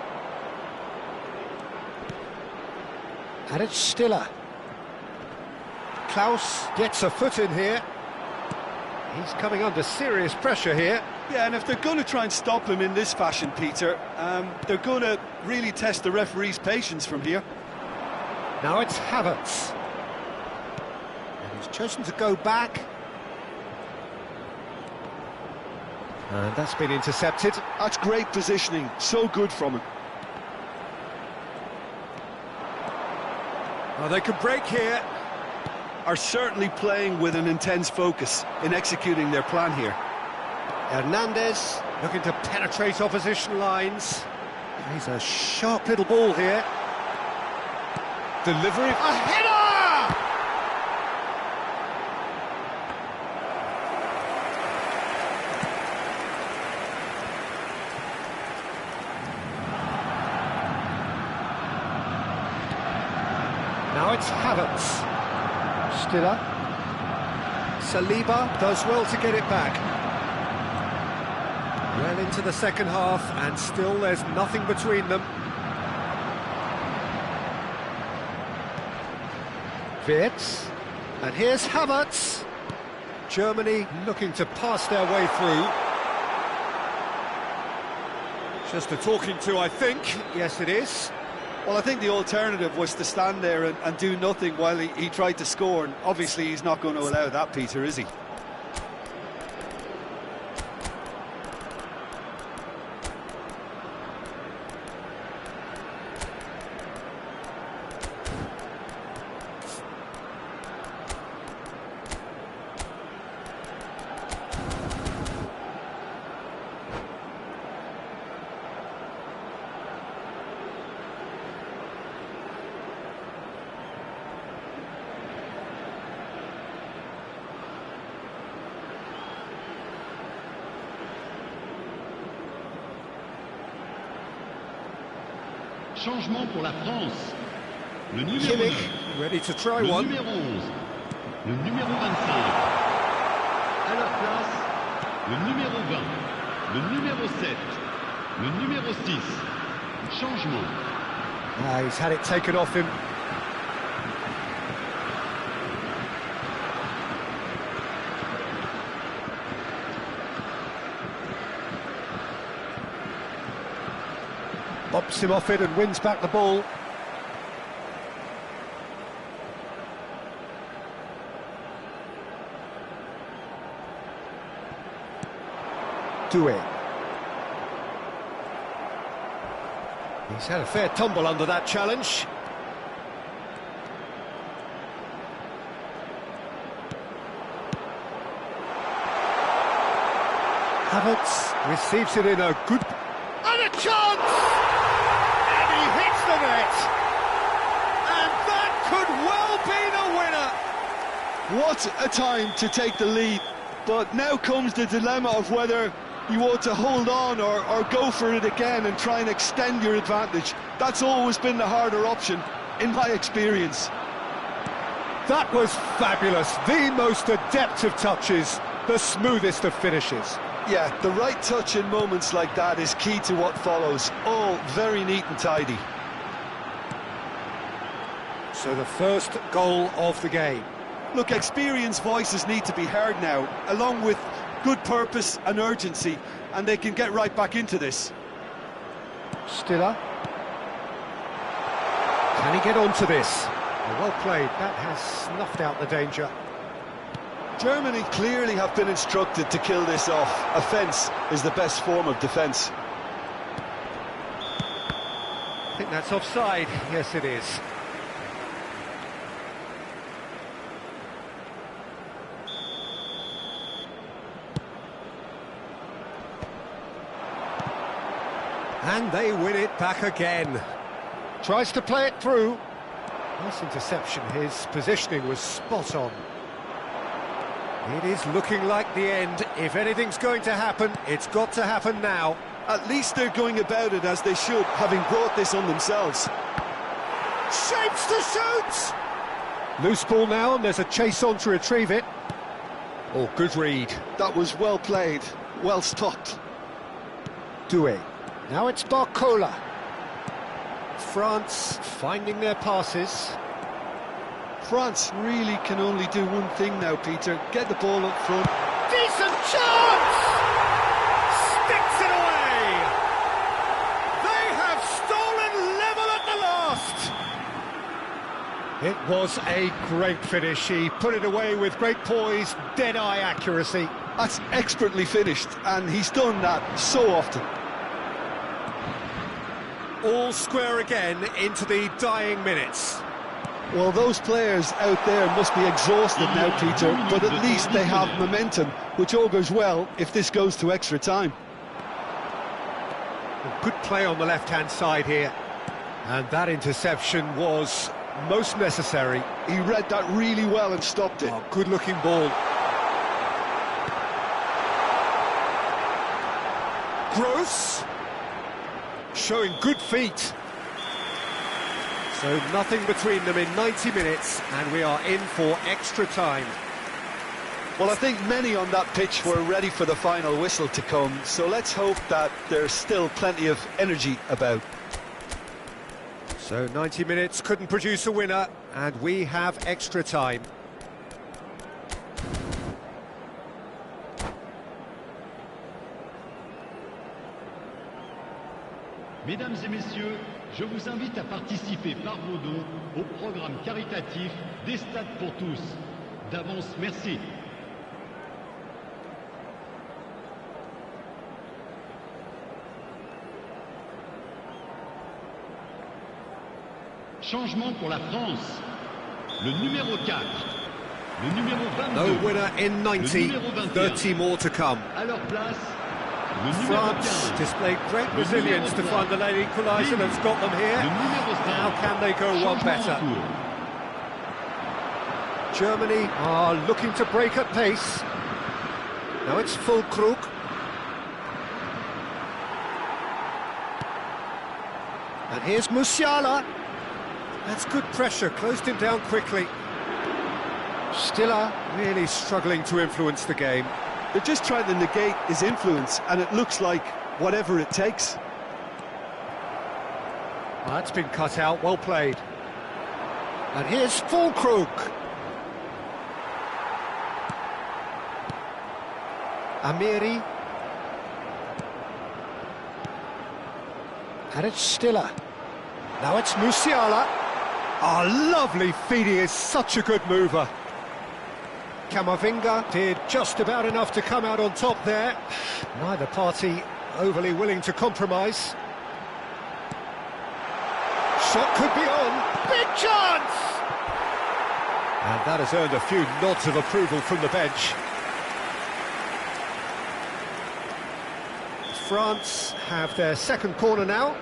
And it's Stiller. Klaus gets a foot in here. He's coming under serious pressure here. Yeah, and if they're going to try and stop him in this fashion, Peter, they're going to really test the referee's patience from here. Now it's Havertz. And he's chosen to go back. And that's been intercepted. That's great positioning, so good from him. Oh, they could break here. Are certainly playing with an intense focus in executing their plan here. Hernandez looking to penetrate opposition lines. He's a sharp little ball here. Delivery. A header! Now it's Havertz. Stiller. Saliba does well to get it back. Well into the second half, and still there's nothing between them. Wirtz. And here's Havertz. Germany looking to pass their way through. Just a talking to, I think. Yes, it is. Well, I think the alternative was to stand there and do nothing while he tried to score, and obviously he's not going to allow that, Peter, is he? Changement pour la France. Le numéro Kimmich, 9. ready to try Le one. numéro 11. Le numéro 25. À leur place, le numéro 20. Le numéro 7. Le numéro 6. Changement. He's had it taken off him. Bops him off it and wins back the ball. Tuong-Tai. He's had a fair tumble under that challenge. Havertz receives it in a good... And a chance! And he hits the net! And that could well be the winner! What a time to take the lead, but now comes the dilemma of whether you want to hold on or go for it again and try and extend your advantage. That's always been the harder option, in my experience. That was fabulous, the most adept of touches, the smoothest of finishes. Yeah, the right touch in moments like that is key to what follows. All very neat and tidy. So the first goal of the game. Look, experienced voices need to be heard now, along with good purpose and urgency, and they can get right back into this. Stiller. Can he get onto this? Well played, that has snuffed out the danger. Germany clearly have been instructed to kill this off. Offence is the best form of defence. I think that's offside. Yes, it is. And they win it back again. Tries to play it through. Nice interception. His positioning was spot on. It is looking like the end. If anything's going to happen, it's got to happen now. At least they're going about it as they should, having brought this on themselves. Shapes to shoot! Loose ball now, and there's a chase on to retrieve it. Oh, good read. That was well played, well stopped. Tuong-Tai. Now it's Barcola. France finding their passes. France really can only do one thing now, Peter. Get the ball up front. Decent chance! Sticks it away! They have stolen level at the last! It was a great finish. He put it away with great poise, dead-eye accuracy. That's expertly finished, and he's done that so often. All square again into the dying minutes. Well, those players out there must be exhausted now, Peter, but at least they have momentum, which augurs well if this goes to extra time. Good play on the left-hand side here. And that interception was most necessary. He read that really well and stopped it. Oh, good-looking ball. Gross. Showing good feet. So nothing between them in 90 minutes, and we are in for extra time. Well, I think many on that pitch were ready for the final whistle to come, so let's hope that there's still plenty of energy about. So 90 minutes couldn't produce a winner, and we have extra time. Mesdames et messieurs, je vous invite à participer par vos dons au programme caritatif des Stades pour tous. D'avance, merci. Changement pour la France. Le numéro 4. Le numéro 22. No winner in 90, 30 more to come. À leur place, France displayed great resilience to find the late equaliser that's got them here. How can they go one better? Germany are looking to break at pace. Now it's full Krug. And here's Musiala. That's good pressure, closed him down quickly. Stiller really struggling to influence the game. They're just trying to negate his influence, and it looks like whatever it takes. That's been cut out, well played. And here's Fulkrug. Amiri. And it's Stiller. Now it's Musiala. Oh, lovely feed, he is such a good mover. Camavinga did just about enough to come out on top there. Neither party overly willing to compromise. Shot could be on. Big chance! And that has earned a few nods of approval from the bench. France have their second corner now.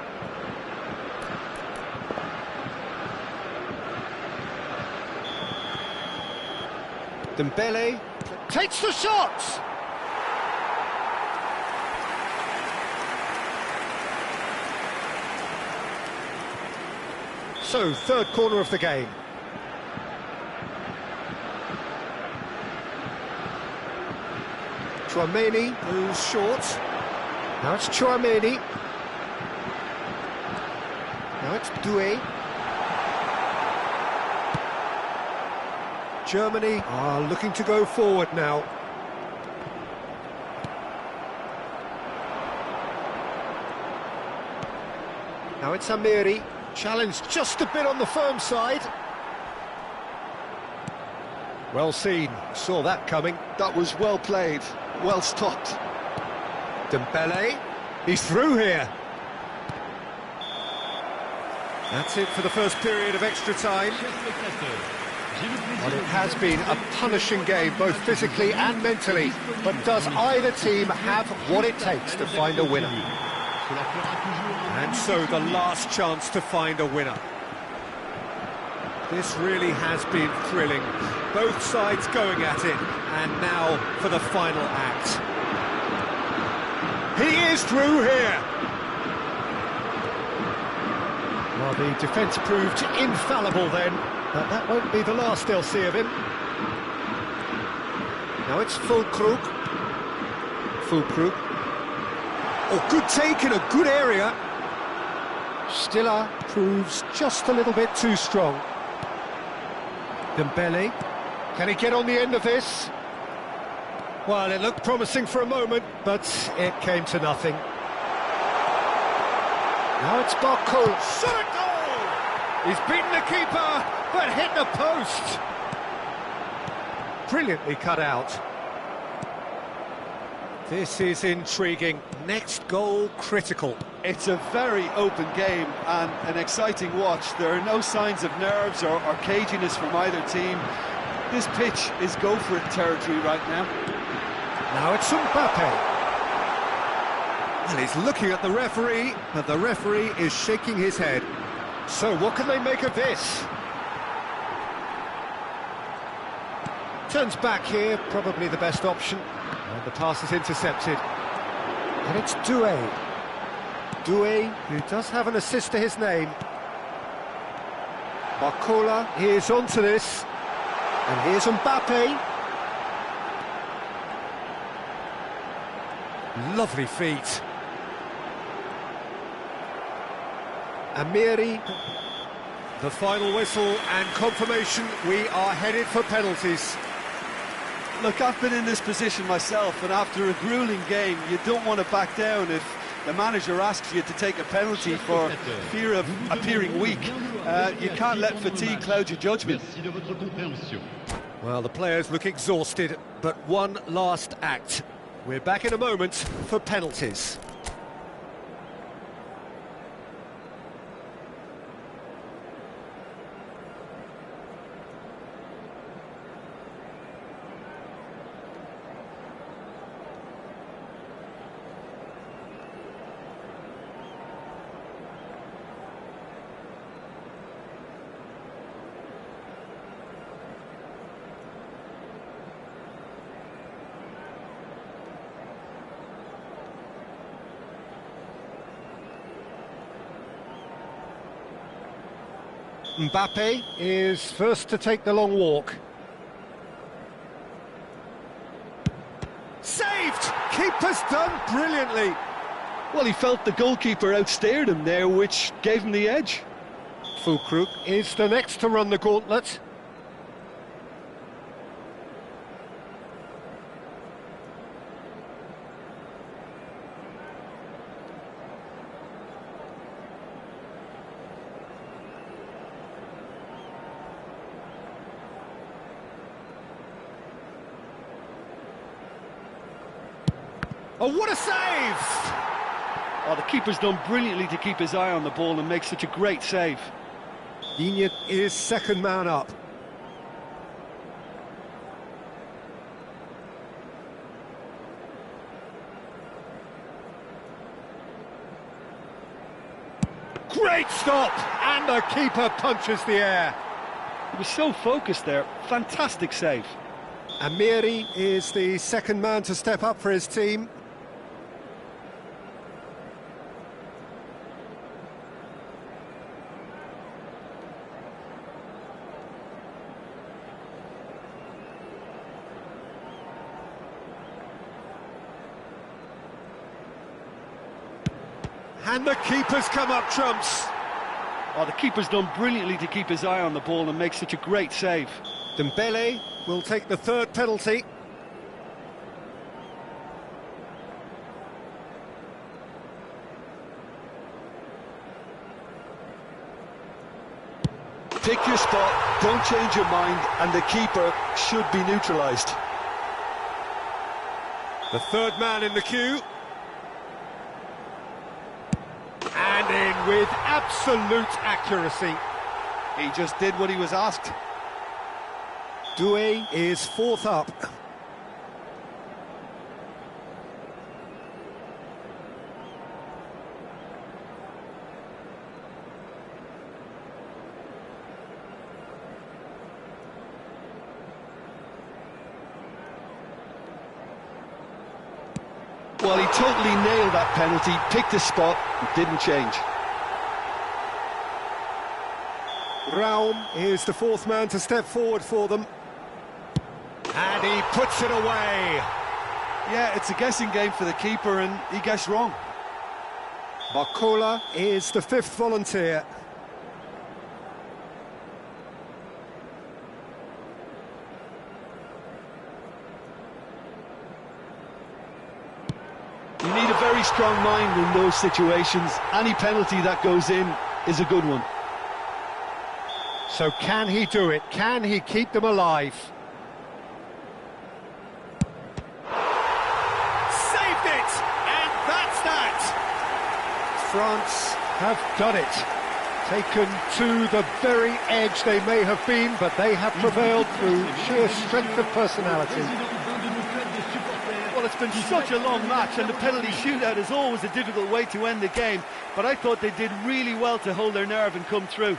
Dembele takes the shot! So, third corner of the game. Tchouaméni moves short. Now it's Tchouaméni. Now it's Doué. Germany are looking to go forward now. Now it's Amiri. Challenged just a bit on the firm side. Well seen, saw that coming. That was well played, well stopped. Dembele, he's through here. That's it for the first period of extra time. Well, it has been a punishing game, both physically and mentally. But does either team have what it takes to find a winner? And so the last chance to find a winner. This really has been thrilling. Both sides going at it. And now for the final act. He is through here. Well, the defence proved infallible then. But that won't be the last they'll see of him. Now it's Fulkrug. Fulkrug. Oh, good take in a good area. Stiller proves just a little bit too strong. Dembele. Can he get on the end of this? Well, it looked promising for a moment, but it came to nothing. Now it's Barcola. Shot a goal! He's beaten the keeper, but hit the post. Brilliantly cut out. This is intriguing. Next goal critical. It's a very open game and an exciting watch. There are no signs of nerves or caginess from either team. This pitch is go-for-it territory right now. Now it's Mbappe. And he's looking at the referee, and the referee is shaking his head. So what can they make of this? Turns back here, probably the best option. And the pass is intercepted. And it's Doué. Doué, who does have an assist to his name. Barcola is onto this. And here's Mbappe. Lovely feet. Amiri. The final whistle and confirmation, we are headed for penalties. Look, I've been in this position myself, and after a gruelling game, you don't want to back down if the manager asks you to take a penalty for fear of appearing weak. You can't let fatigue cloud your judgment. Well, the players look exhausted, but one last act. We're back in a moment for penalties. Mbappe is first to take the long walk. Saved! Keeper's done brilliantly. Well, he felt the goalkeeper outstared him there, which gave him the edge. Fulkrug is the next to run the gauntlet. Oh, what a save! Oh, the keeper's done brilliantly to keep his eye on the ball and make such a great save. Digne is second man up. Great stop! And the keeper punches the air. He was so focused there. Fantastic save. Amiri is the second man to step up for his team. And the keeper's come up trumps. Oh, the keeper's done brilliantly to keep his eye on the ball and make such a great save. Dembele will take the third penalty. Pick your spot, don't change your mind, and the keeper should be neutralised. The third man in the queue. And in with absolute accuracy. He just did what he was asked. Doué is fourth up. Well, he totally nailed that penalty, picked his spot, and didn't change. Raum is the fourth man to step forward for them. And he puts it away. Yeah, it's a guessing game for the keeper, and he guessed wrong. Barcola is the fifth volunteer. You need a very strong mind in those situations. Any penalty that goes in is a good one. So can he do it? Can he keep them alive? Saved it! And that's that! France have done it. Taken to the very edge they may have been, but they have prevailed through sheer strength of personality. Well, it's been such a long match, and the penalty shootout is always a difficult way to end the game, but I thought they did really well to hold their nerve and come through.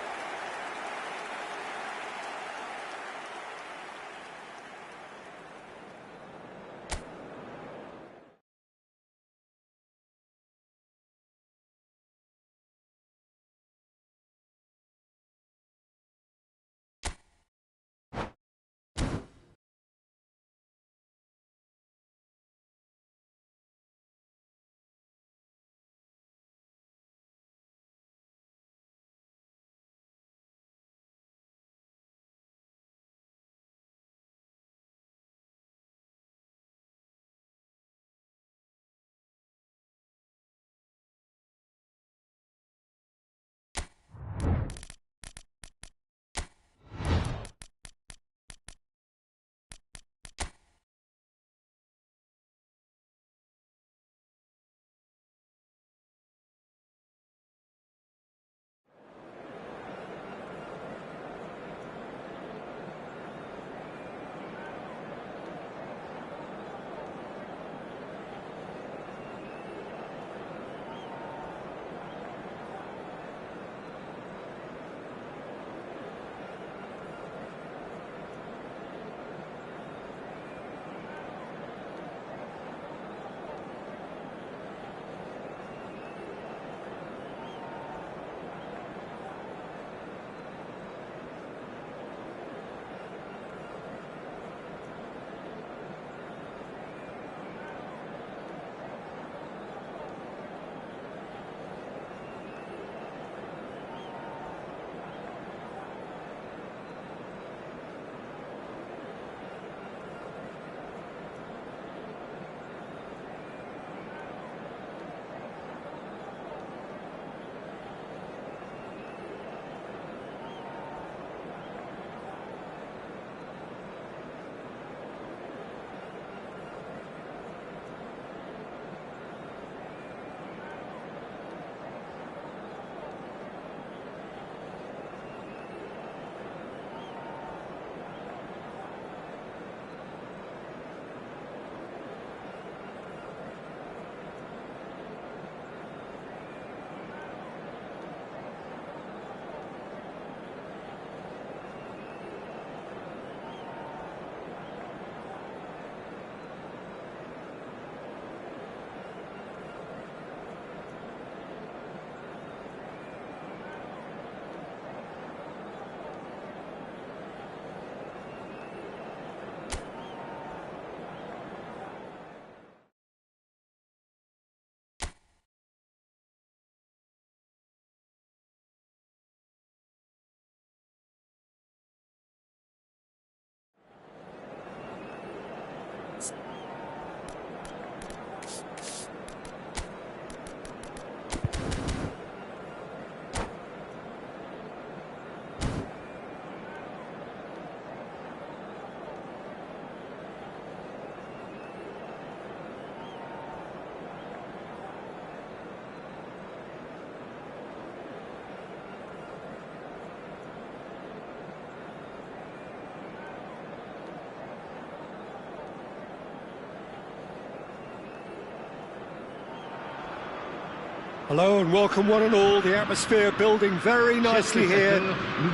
Hello and welcome one and all. The atmosphere building very nicely here.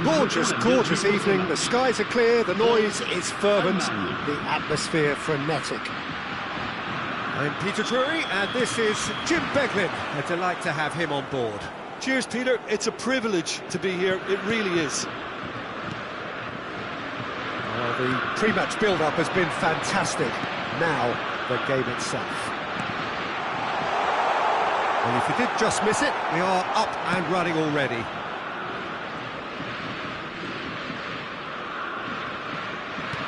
Gorgeous, gorgeous evening. The skies are clear, the noise is fervent, the atmosphere frenetic. I'm Peter Drury and this is Jim Beglin. A delight to have him on board. Cheers, Peter. It's a privilege to be here. It really is. Well, the pre-match build-up has been fantastic. Now, the game itself. Well, if you did just miss it, we are up and running already.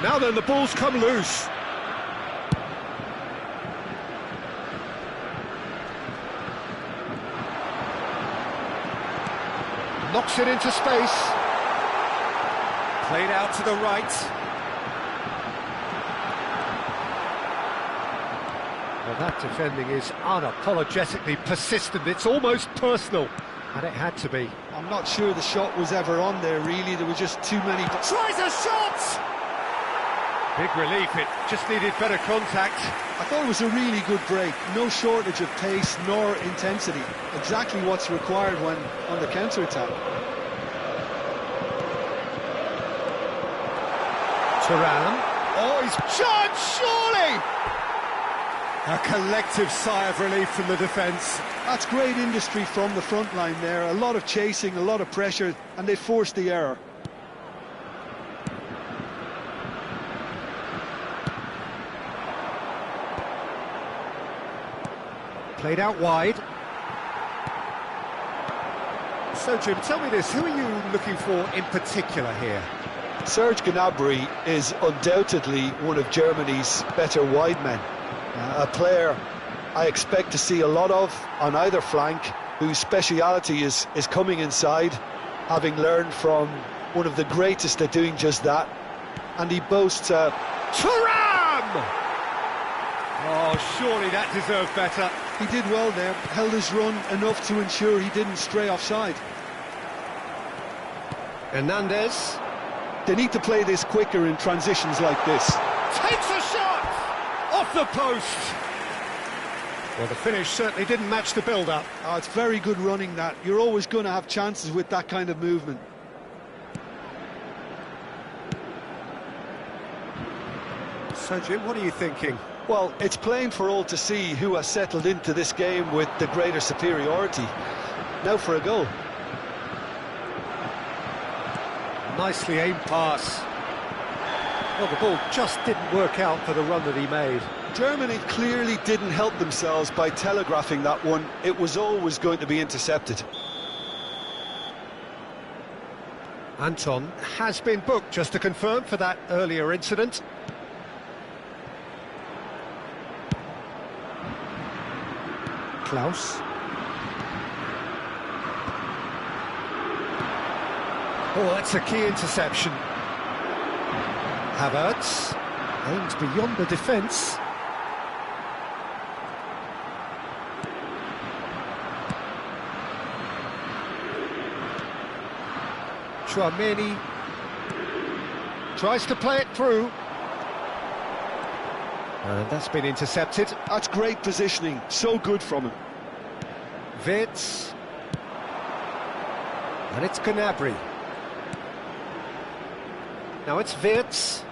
Now then, the ball's come loose. Knocks it into space. Played out to the right. Well, that defending is unapologetically persistent. It's almost personal, and it had to be. I'm not sure the shot was ever on there, really. There were just too many... Tries a shot! Big relief, it just needed better contact. I thought it was a really good break. No shortage of pace nor intensity. Exactly what's required when on the counter-attack. Turan. Oh, he's charged, surely! A collective sigh of relief from the defence. That's great industry from the front line there. A lot of chasing, a lot of pressure, and they forced the error. Played out wide. So, Jim, tell me this, who are you looking for in particular here? Serge Gnabry is undoubtedly one of Germany's better wide men. A player I expect to see a lot of on either flank, whose speciality is coming inside, having learned from one of the greatest at doing just that. And he boasts a... Thuram! Oh, surely that deserved better. He did well there, held his run enough to ensure he didn't stray offside. Hernandez. They need to play this quicker in transitions like this. Takes a shot! Off the post! Well, the finish certainly didn't match the build-up. Oh, it's very good running, that. You're always going to have chances with that kind of movement. So, Jim, what are you thinking? Well, it's plain for all to see who has settled into this game with the greater superiority. Now for a goal. Nicely aimed pass. Well, the ball just didn't work out for the run that he made. Germany clearly didn't help themselves by telegraphing that one. It was always going to be intercepted. Anton has been booked, just to confirm, for that earlier incident. Klaus. Oh, that's a key interception. Havertz aims beyond the defence. Chouameni tries to play it through. And that's been intercepted. That's great positioning, so good from him. Wirtz. And it's Gnabry. Now it's Wirtz.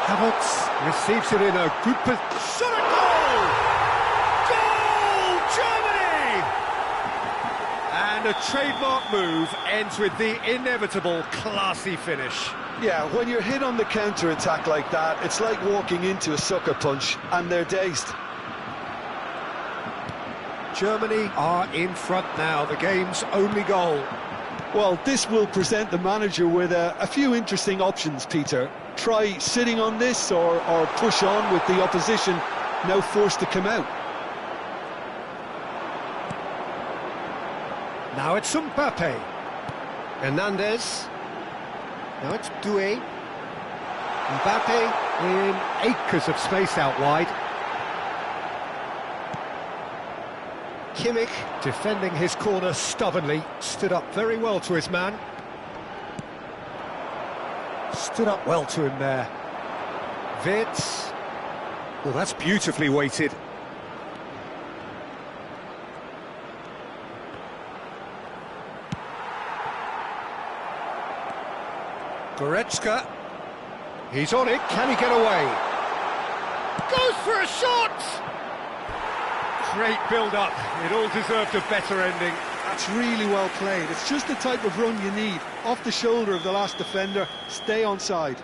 Havertz receives it in a good position. Shot a goal! Goal! Germany! And a trademark move ends with the inevitable classy finish. Yeah, when you're hit on the counter-attack like that, it's like walking into a sucker punch, and they're dazed. Germany are in front now, the game's only goal. Well, this will present the manager with a few interesting options, Peter. Try sitting on this or push on with the opposition now forced to come out. Now it's Mbappe. Hernandez. Now it's Doué. Mbappe in acres of space out wide. Kimmich defending his corner stubbornly, stood up very well to his man. Stood up well to him there. Wirtz. Well, that's beautifully weighted. Goretzka. He's on it, can he get away? Goes for a shot! Great build-up, it all deserved a better ending. That's really well played. It's just the type of run you need. Off the shoulder of the last defender, stay onside.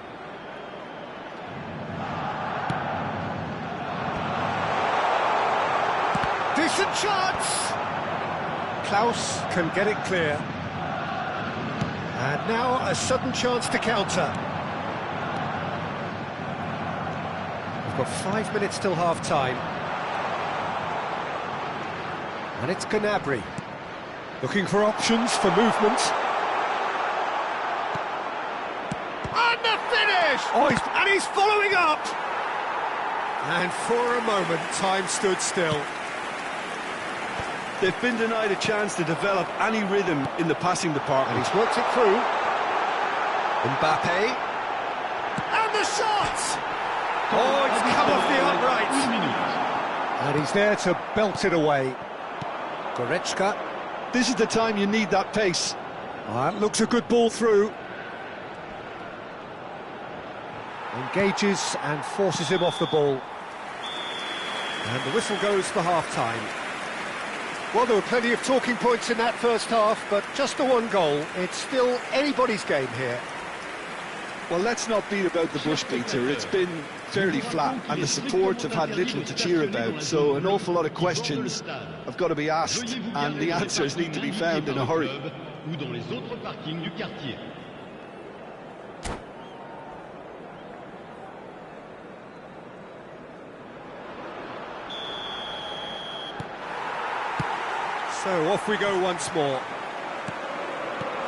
Decent chance! Klaus can get it clear. And now a sudden chance to counter. We've got 5 minutes till half-time. And it's Gnabry. Looking for options for movement. And the finish! Oh, he's following up! And for a moment, time stood still. They've been denied a chance to develop any rhythm in the passing department. And he's worked it through. Mbappe. And the shot! Oh, it's come off the upright. And he's there to belt it away. Goretzka. This is the time you need that pace. That looks a good ball through. Engages and forces him off the ball. And the whistle goes for half-time. Well, there were plenty of talking points in that first half, but just the one goal. It's still anybody's game here. Well, let's not beat about the bush, Peter. It's been fairly flat, and the support have had little to cheer about, so an awful lot of questions have got to be asked, and the answers need to be found in a hurry. So off we go once more.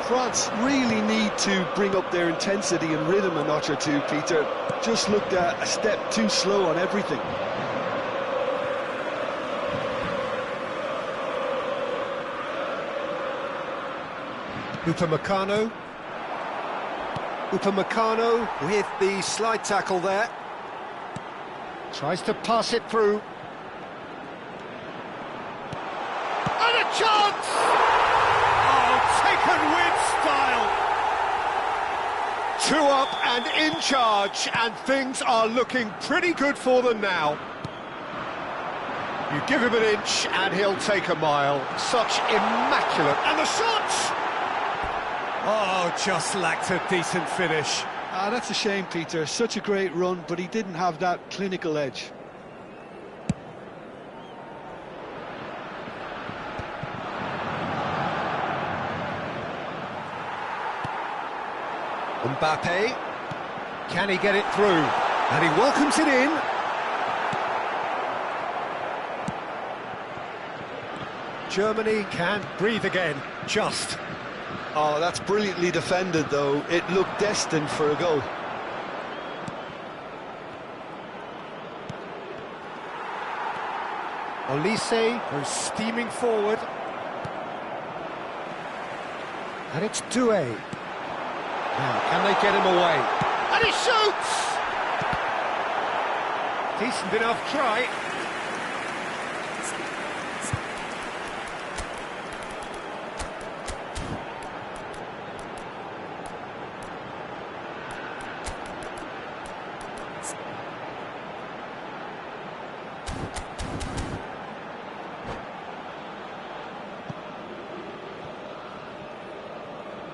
France really need to bring up their intensity and rhythm a notch or two, Peter. Just looked a step too slow on everything. Upamecano. Upamecano with the slide tackle there. Tries to pass it through. And a chance! Oh, taken with style! 2 up and in charge, and things are looking pretty good for them now. You give him an inch and he'll take a mile. Such immaculate... And the shot! Oh, just lacked a decent finish. That's a shame, Peter. Such a great run, but he didn't have that clinical edge. Mbappe, can he get it through? And he welcomes it in. Germany can't breathe again, just. Oh, that's brilliantly defended, though. It looked destined for a goal. Olise goes steaming forward. And it's Doué. Now, can they get him away? And he shoots! Decent enough try.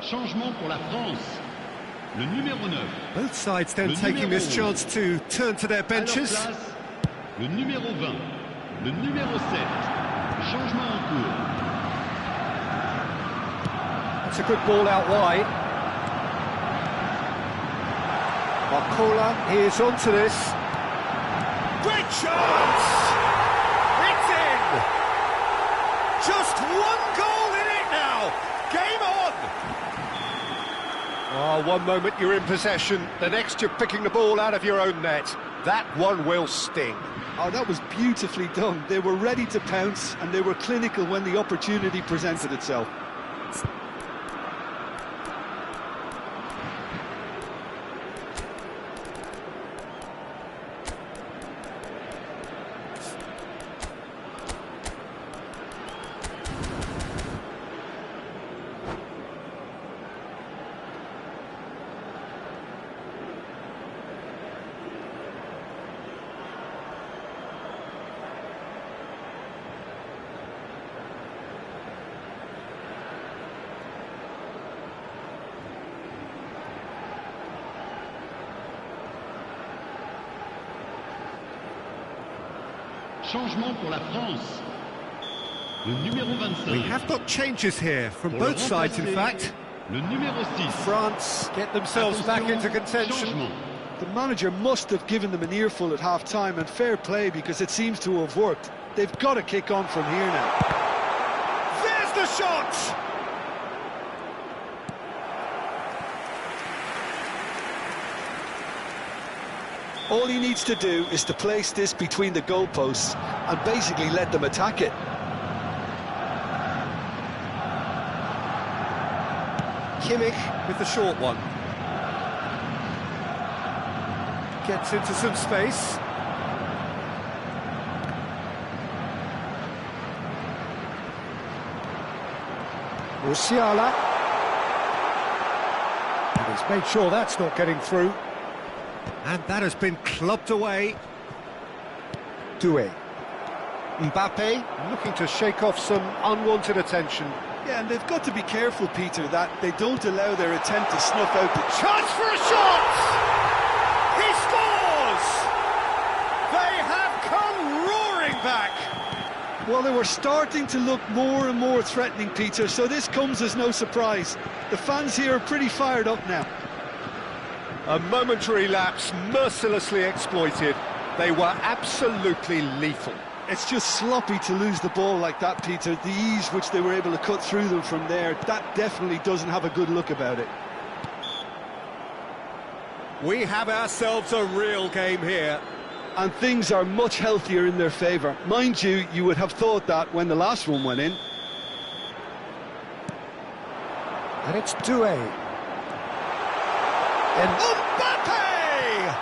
Changement pour la France. Le numéro 9. Both sides then taking this chance to turn to their benches. Place, le numéro 20. Le numéro 7. Changement en cours. That's a good ball out wide. Barcola is onto this. Great chance! It's in! Just one goal in it now! Game on! Oh, one moment you're in possession, the next you're picking the ball out of your own net. That one will sting. Oh, that was beautifully done. They were ready to pounce, and they were clinical when the opportunity presented itself. Changement pour la France. Le numéro 25. We have got changes here from Pour both le sides, in remplacer, fact. Le numéro 6. France get themselves back into contention. Changement. The manager must have given them an earful at half-time, and fair play because it seems to have worked. They've got to kick on from here now. There's the shot! All he needs to do is to place this between the goalposts and basically let them attack it. Kimmich with the short one. Gets into some space. Musiala. And he's made sure that's not getting through. And that has been clubbed away. Doué. Mbappe looking to shake off some unwanted attention. Yeah, and they've got to be careful, Peter, that they don't allow their attempt to snuff out the Chance for a shot! He scores! They have come roaring back! Well, they were starting to look more and more threatening, Peter, so this comes as no surprise. The fans here are pretty fired up now. A momentary lapse mercilessly exploited. They were absolutely lethal. It's just sloppy to lose the ball like that, Peter. The ease which they were able to cut through them from there, that definitely doesn't have a good look about it. We have ourselves a real game here. And things are much healthier in their favour. Mind you, you would have thought that when the last one went in. And it's Doué. And Mbappe!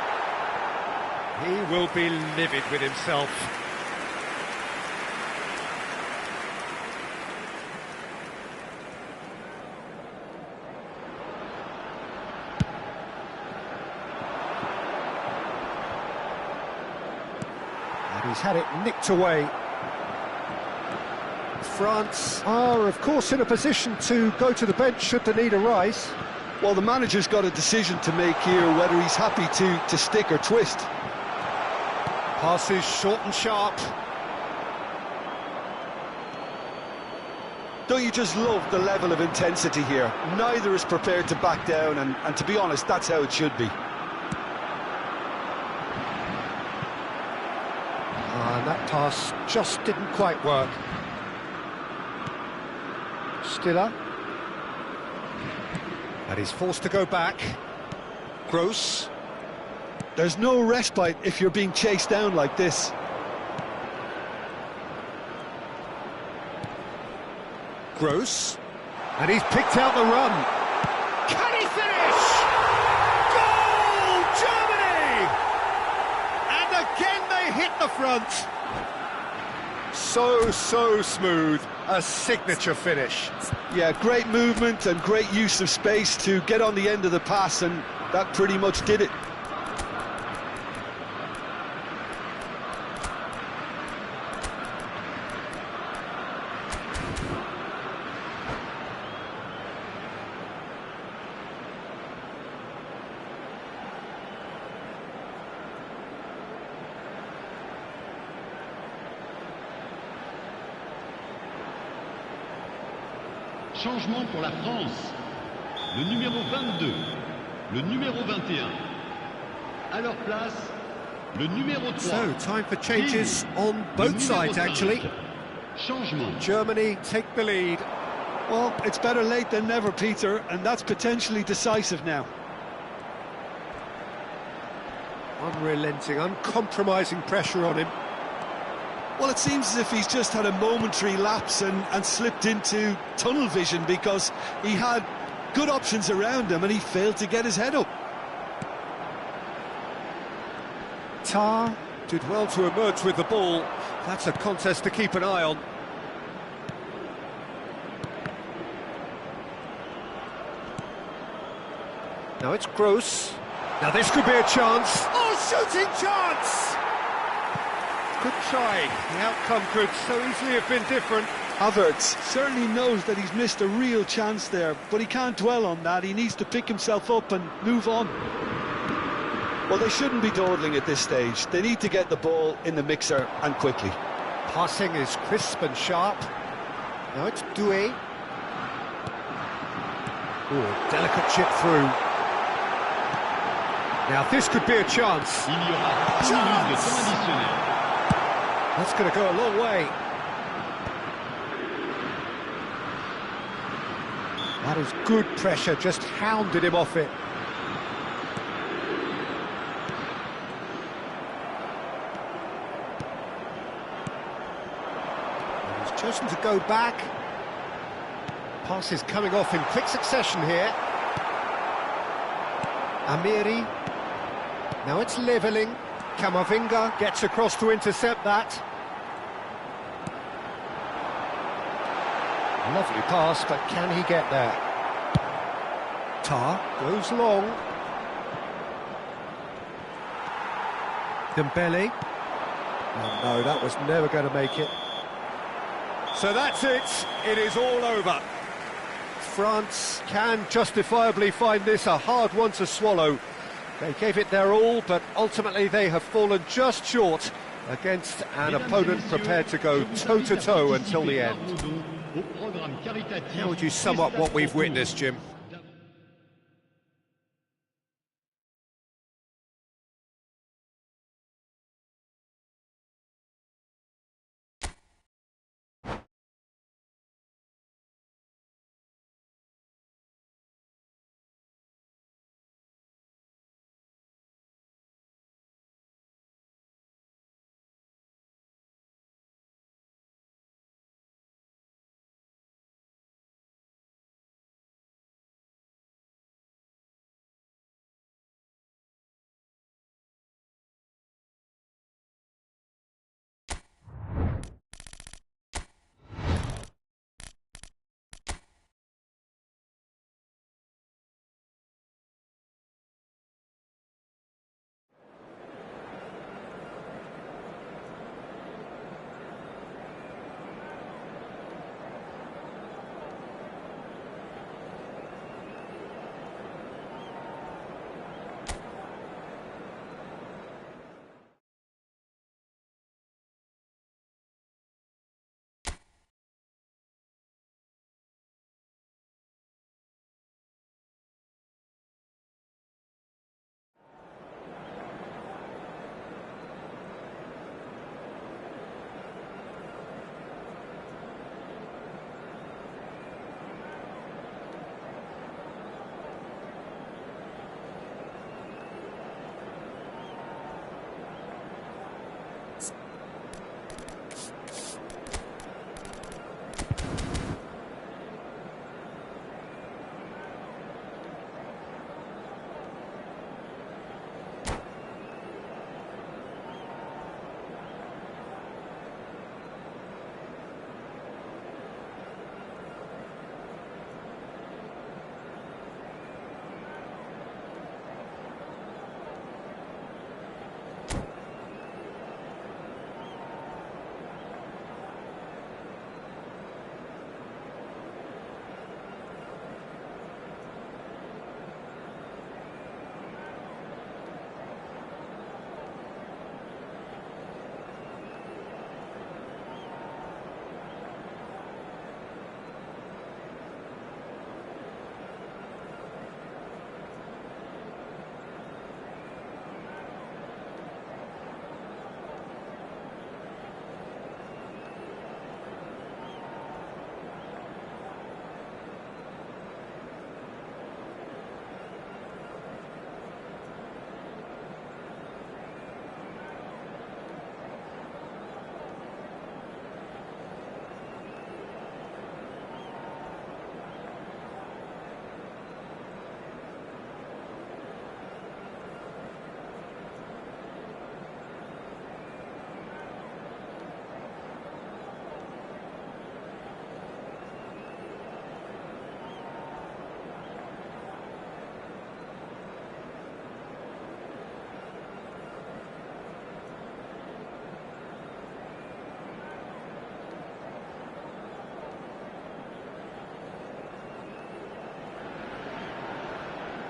He will be livid with himself. And he's had it nicked away. France are, of course, in a position to go to the bench should the need arise. Well, the manager's got a decision to make here, whether he's happy to stick or twist. Passes short and sharp. Don't you just love the level of intensity here? Neither is prepared to back down, and to be honest, that's how it should be. And that pass just didn't quite work. Stiller. And he's forced to go back. Gross. There's no respite if you're being chased down like this. Gross. And he's picked out the run. Can he finish? Goal, Germany! And again they hit the front. So smooth. A signature finish. Yeah, great movement and great use of space to get on the end of the pass, and that pretty much did it. Changement pour la France. Le numéro 22, le numéro 21. À leur place, le numéro 3. So, time for changes on both sides, actually. Changement. Germany take the lead. Well, it's better late than never, Peter, and that's potentially decisive now. Unrelenting, uncompromising pressure on him. Well, it seems as if he's just had a momentary lapse and slipped into tunnel vision, because he had good options around him and he failed to get his head up. Tar. Did well to emerge with the ball. That's a contest to keep an eye on. Now it's Gross. Now this could be a chance. Oh, shooting chance! Good try. The outcome could so easily have been different. Havertz certainly knows that he's missed a real chance there, but he can't dwell on that. He needs to pick himself up and move on. Well, they shouldn't be dawdling at this stage. They need to get the ball in the mixer and quickly. Passing is crisp and sharp. Now it's Doué. Oh, delicate chip through. Now this could be a chance. Il y aura 2 minutes de temps additionnel. That's going to go a long way. That is good pressure, just hounded him off it. And he's chosen to go back. Passes coming off in quick succession here. Amiri. Now it's levelling. Camavinga gets across to intercept that. Lovely pass, but can he get there? Tar goes long. Dembele. Oh no, that was never going to make it. So that's it. It is all over. France can justifiably find this a hard one to swallow. They gave it their all, but ultimately they have fallen just short against an opponent prepared to go toe-to-toe until the end. How would you sum up what we've witnessed, Jim?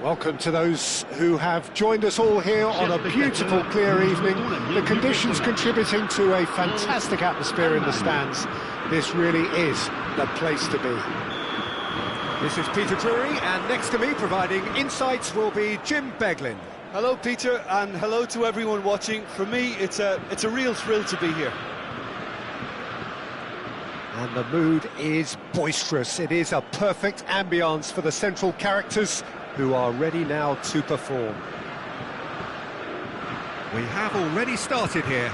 Welcome to those who have joined us all here on a beautiful, clear evening. The conditions contributing to a fantastic atmosphere in the stands. This really is the place to be. This is Peter Drury, and next to me, providing insights, will be Jim Beglin. Hello, Peter, and hello to everyone watching. For me, it's a real thrill to be here. And the mood is boisterous. It is a perfect ambience for the central characters who are ready now to perform. We have already started here.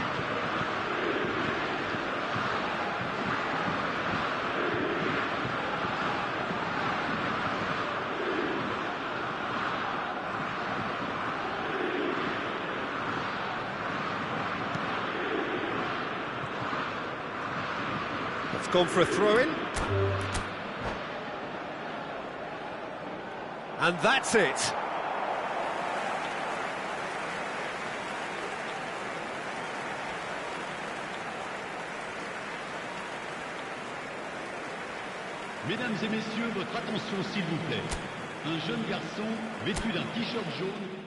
It's gone for a throw-in. And that's it. Mesdames et messieurs, votre attention s'il vous plaît. Un jeune garçon vêtu d'un t-shirt jaune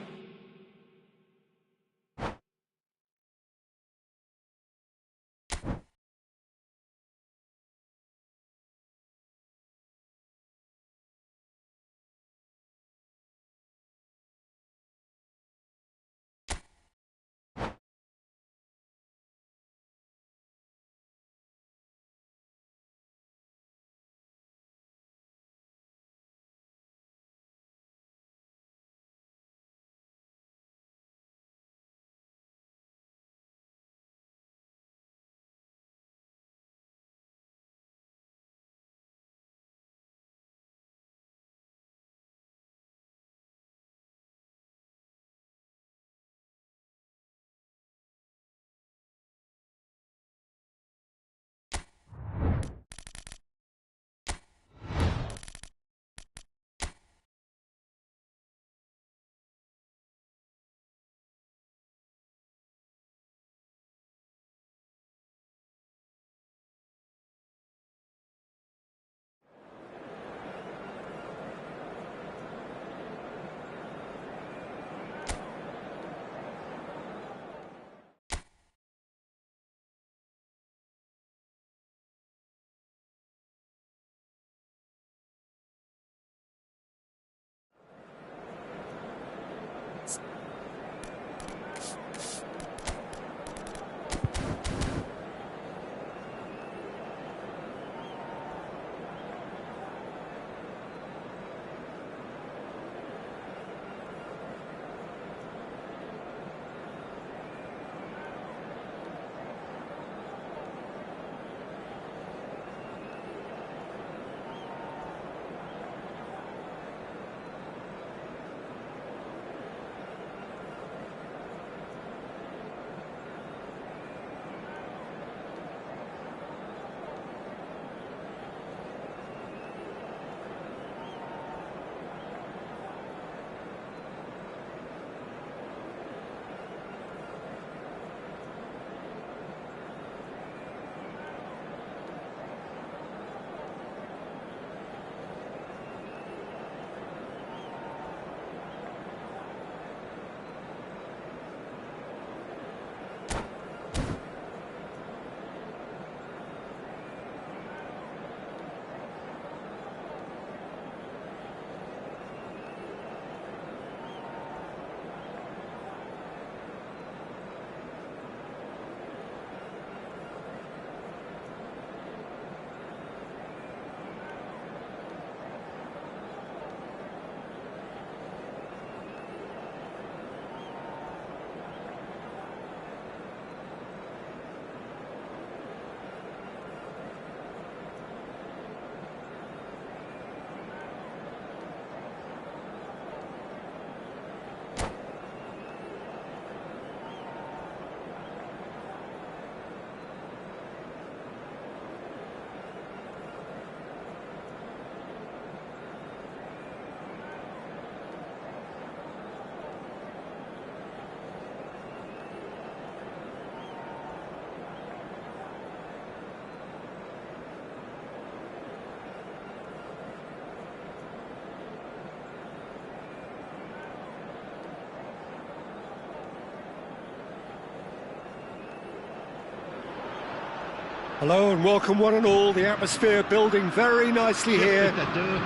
Hello and welcome one and all. The atmosphere building very nicely here.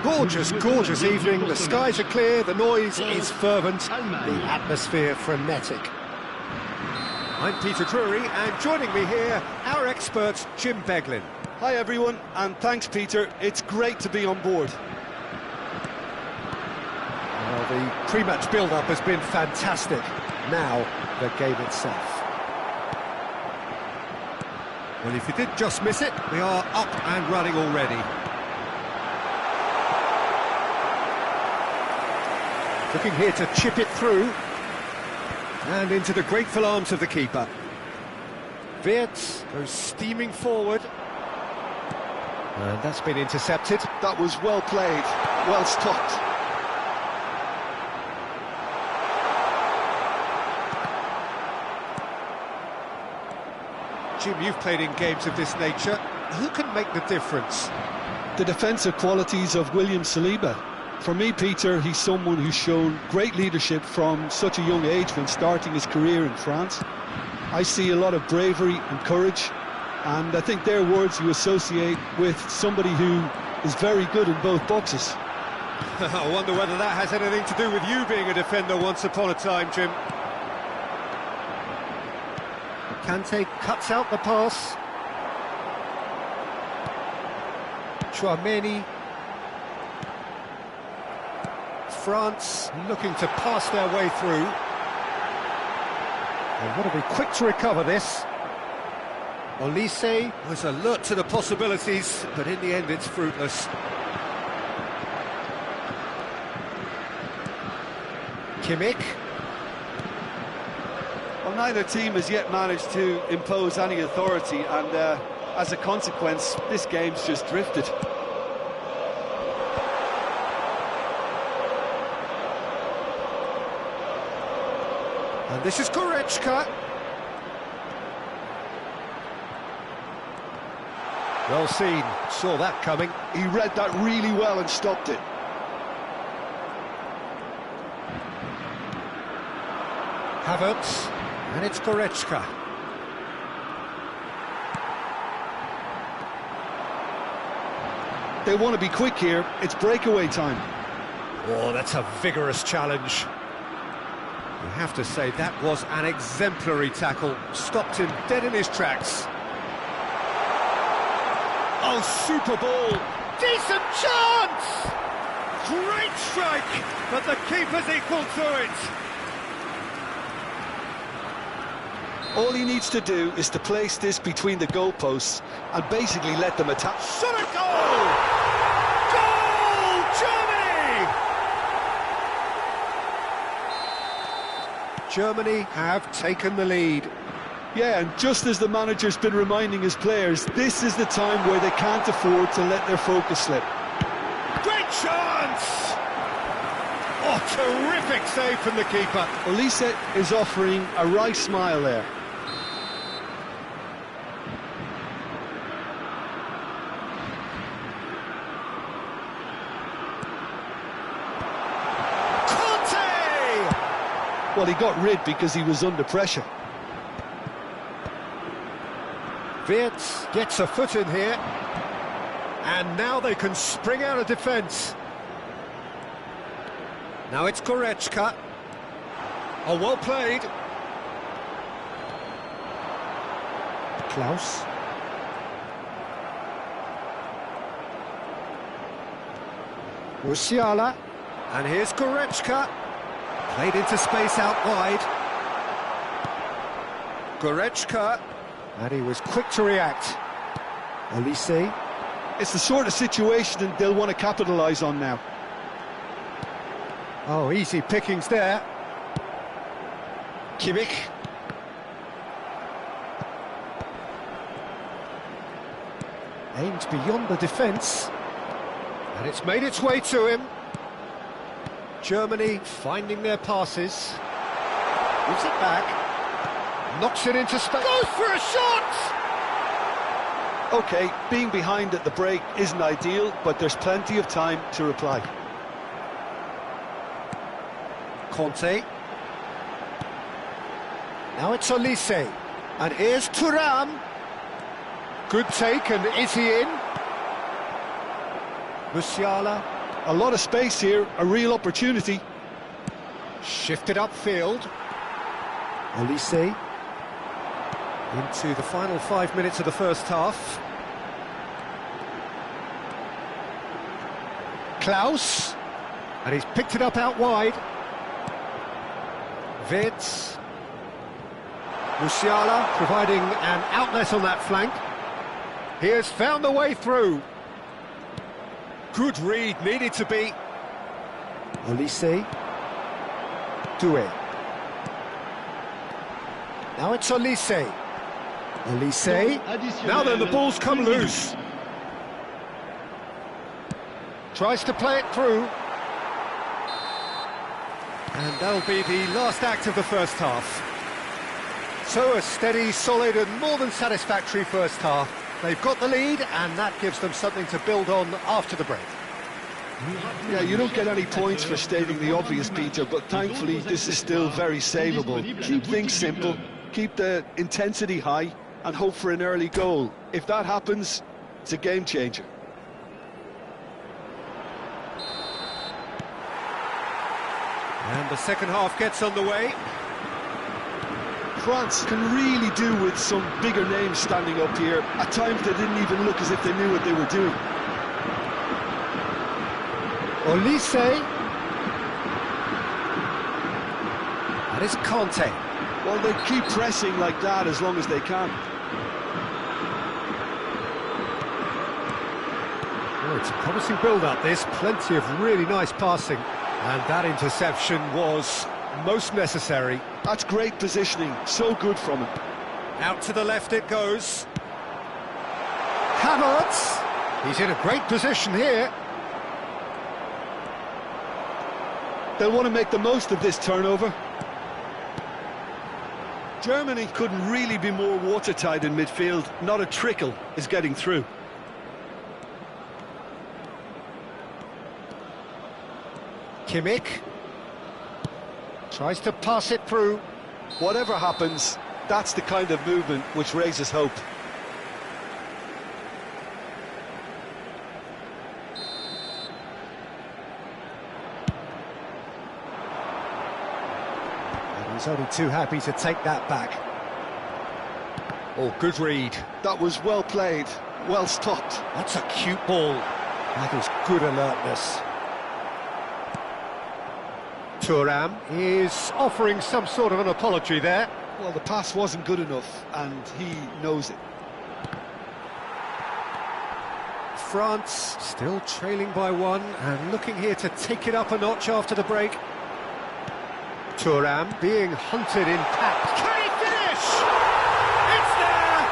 Gorgeous, gorgeous evening. The skies are clear, the noise is fervent, the atmosphere frenetic. I'm Peter Drury, and joining me here, our expert Jim Beglin. Hi everyone, and thanks Peter. It's great to be on board. Well, the pre-match build-up has been fantastic. Now, the game itself. Well, if you did just miss it, we are up and running already. Looking here to chip it through. And into the grateful arms of the keeper. Wirtz goes steaming forward. And that's been intercepted. That was well played, well stopped. Jim, you've played in games of this nature. Who can make the difference? The defensive qualities of William Saliba. For me, Peter, he's someone who's shown great leadership from such a young age when starting his career in France. I see a lot of bravery and courage, and I think they're words you associate with somebody who is very good in both boxes. I wonder whether that has anything to do with you being a defender once upon a time, Jim. Kante cuts out the pass. Chouameni. France looking to pass their way through. They've got to be quick to recover this. Olise Was alert to the possibilities, but in the end it's fruitless. Kimmich. Well, neither team has yet managed to impose any authority, and as a consequence, this game's just drifted. And this is Goretzka. Well seen, saw that coming. He read that really well and stopped it. Havertz, and it's Goretzka. They want to be quick here, it's breakaway time. Oh, that's a vigorous challenge. You have to say that was an exemplary tackle. Stopped him dead in his tracks. Oh, super ball. Decent chance! Great strike, but the keeper's equal to it. All he needs to do is to place this between the goalposts and basically let them attack. Shot a goal! Goal, Germany! Germany have taken the lead. Yeah, and just as the manager's been reminding his players, this is the time where they can't afford to let their focus slip. Great chance! Oh, terrific save from the keeper. Olise is offering a wry smile there. Well, he got rid because he was under pressure. Wirtz gets a foot in here. And now they can spring out of defence. Now it's Goretzka. Oh, well played. Klaus. Musiala. And here's Goretzka. Played into space out wide. Goretzka. And he was quick to react. Olise. It's the sort of situation they'll want to capitalise on now. Oh, easy pickings there. Kimmich. Aims beyond the defence. And it's made its way to him. Germany finding their passes. Gives it back. Knocks it into space. Goes for a shot! OK, being behind at the break isn't ideal, but there's plenty of time to reply. Conte. Now it's Olise. And here's Thuram. Good take, and is he in? Musiala. A lot of space here, a real opportunity. Shifted upfield. Olise. Into the final 5 minutes of the first half. Klaus. And he's picked it up out wide. Wirtz. Musiala providing an outlet on that flank. He has found the way through. Good read, needed to be. Olise. Doué. Now it's Olise. Olise. Now then, the ball's come loose. Tries to play it through. And that'll be the last act of the first half. So a steady, solid and more than satisfactory first half. They've got the lead and that gives them something to build on after the break. Yeah, you don't get any points for stating the obvious, Peter, but thankfully this is still very savable. Keep things simple, keep the intensity high and hope for an early goal. If that happens, it's a game changer. And the second half gets underway. France can really do with some bigger names standing up here. At times they didn't even look as if they knew what they were doing. Olise. That is Tuong-Tai. Well, they keep pressing like that as long as they can. Oh, it's a promising build-up, this. Plenty of really nice passing. And that interception was most necessary. That's great positioning, so good from him. Out to the left it goes. Havertz. He's in a great position here. They'll want to make the most of this turnover. Germany couldn't really be more watertight in midfield. Not a trickle is getting through. Kimmich. Tries to pass it through. Whatever happens, that's the kind of movement which raises hope. And he's only too happy to take that back. Oh, good read. That was well played, well stopped. That's a cute ball. That is good alertness. Thuram is offering some sort of an apology there. Well, the pass wasn't good enough, and he knows it. France still trailing by one, and looking here to take it up a notch after the break. Thuram being hunted in packs. Can he finish? It's there!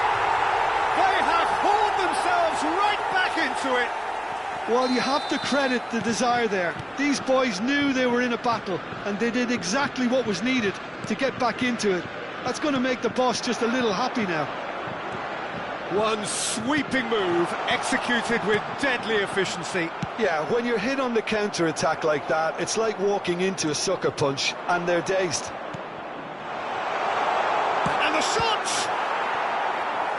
They have hauled themselves right back into it. Well, you have to credit the desire there. These boys knew they were in a battle, and they did exactly what was needed to get back into it. That's going to make the boss just a little happy now. One sweeping move, executed with deadly efficiency. Yeah, when you're hit on the counter-attack like that, it's like walking into a sucker punch, and they're dazed. And the shot!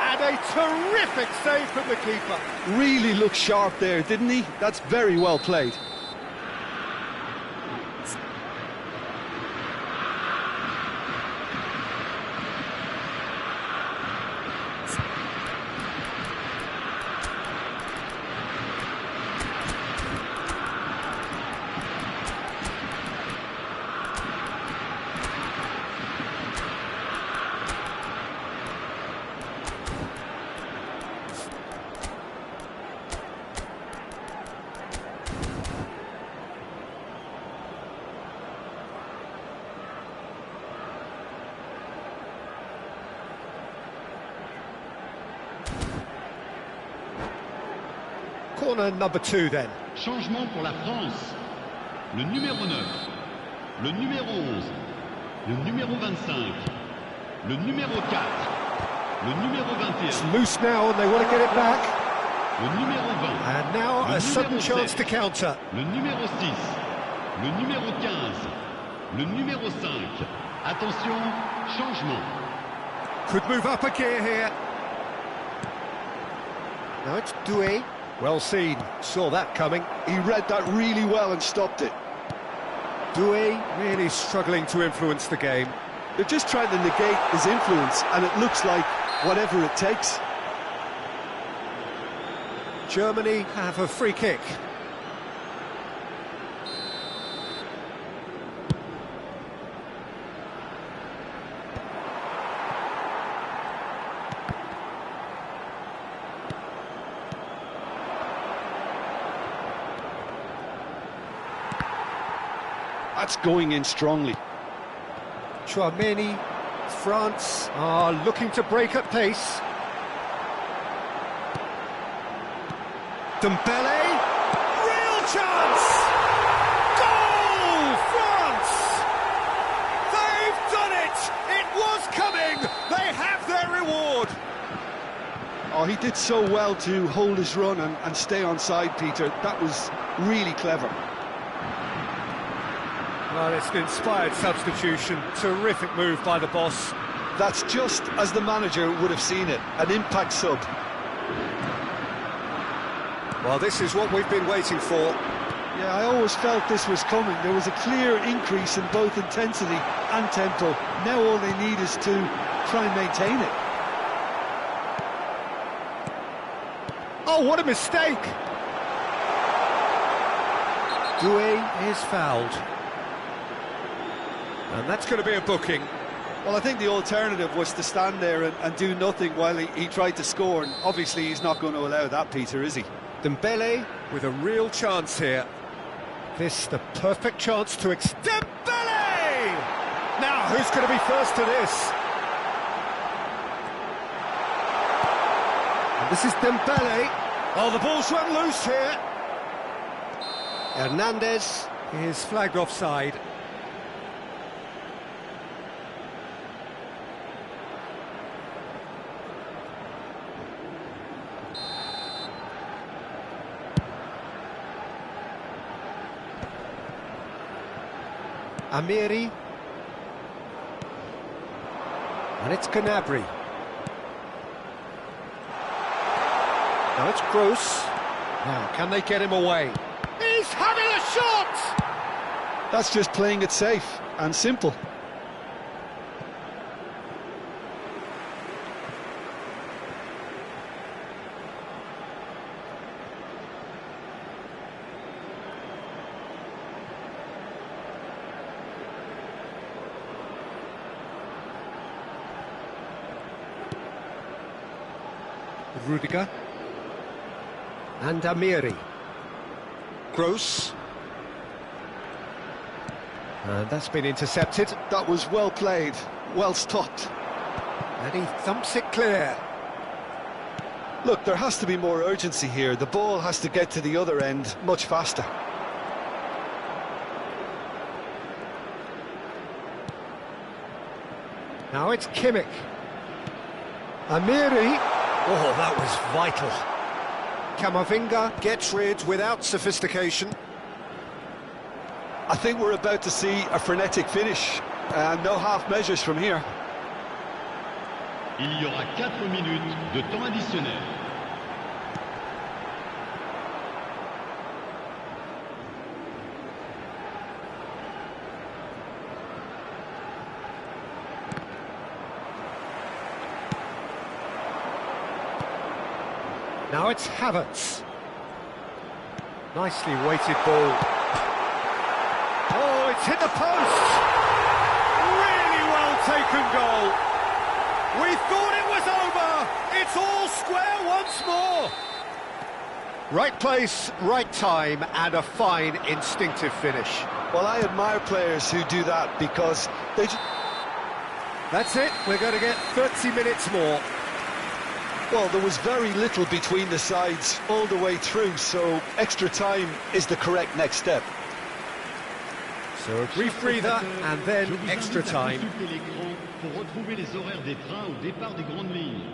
And a terrific save from the keeper. Really looked sharp there, didn't he? That's very well played. Corner number 2 then. Changement pour la France. Le numéro 9, le numéro 11, le numéro 25, le numéro 4, le numéro 21. It's loose now and they want to get it back. Le numéro 20. And now a sudden chance to counter. Le numéro 6, le numéro 15, le numéro 5. Attention, changement. Could move up a gear here. Now it's Doué. Well seen, saw that coming. He read that really well and stopped it. Doué really struggling to influence the game. They're just trying to negate his influence, and it looks like whatever it takes. Germany have a free kick. That's going in strongly. Chouameni, France are looking to break at pace. Dembele, real chance! Goal, France! They've done it! It was coming! They have their reward! Oh, he did so well to hold his run and stay on side, Peter. That was really clever. Well, it's an inspired substitution. Terrific move by the boss. That's just as the manager would have seen it, an impact sub. Well, this is what we've been waiting for. Yeah, I always felt this was coming. There was a clear increase in both intensity and tempo. Now all they need is to try and maintain it. Oh, what a mistake! Doué is fouled. And that's going to be a booking. Well, I think the alternative was to stand there and do nothing while he tried to score, and obviously he's not going to allow that, Peter, is he? Dembele with a real chance here. This the perfect chance to Dembele! Now, who's going to be first to this? And this is Dembele. Oh, the ball's run loose here. Hernandez is flagged offside. Amiri. And it's Gnabry. Now it's Gross. Now, can they get him away? He's having a shot! That's just playing it safe and simple. Rudiger. And Amiri. Gross. And that's been intercepted. That was well played, well stopped. And he thumps it clear. Look, there has to be more urgency here. The ball has to get to the other end much faster. Now it's Kimmich. Amiri. Oh, that was vital. Camavinga gets rid without sophistication. I think we're about to see a frenetic finish. No half measures from here. Il y aura 4 minutes de temps additionnel. Now it's Havertz. Nicely weighted ball. Oh, it's hit the post! Really well taken goal. We thought it was over. It's all square once more. Right place, right time, and a fine instinctive finish. Well, I admire players who do that because they just... That's it, we're going to get 30 minutes more. Well, there was very little between the sides all the way through, so extra time is the correct next step. So a brief breather and then extra time. Pour retrouver les horaires des trains au départ des grandes lignes.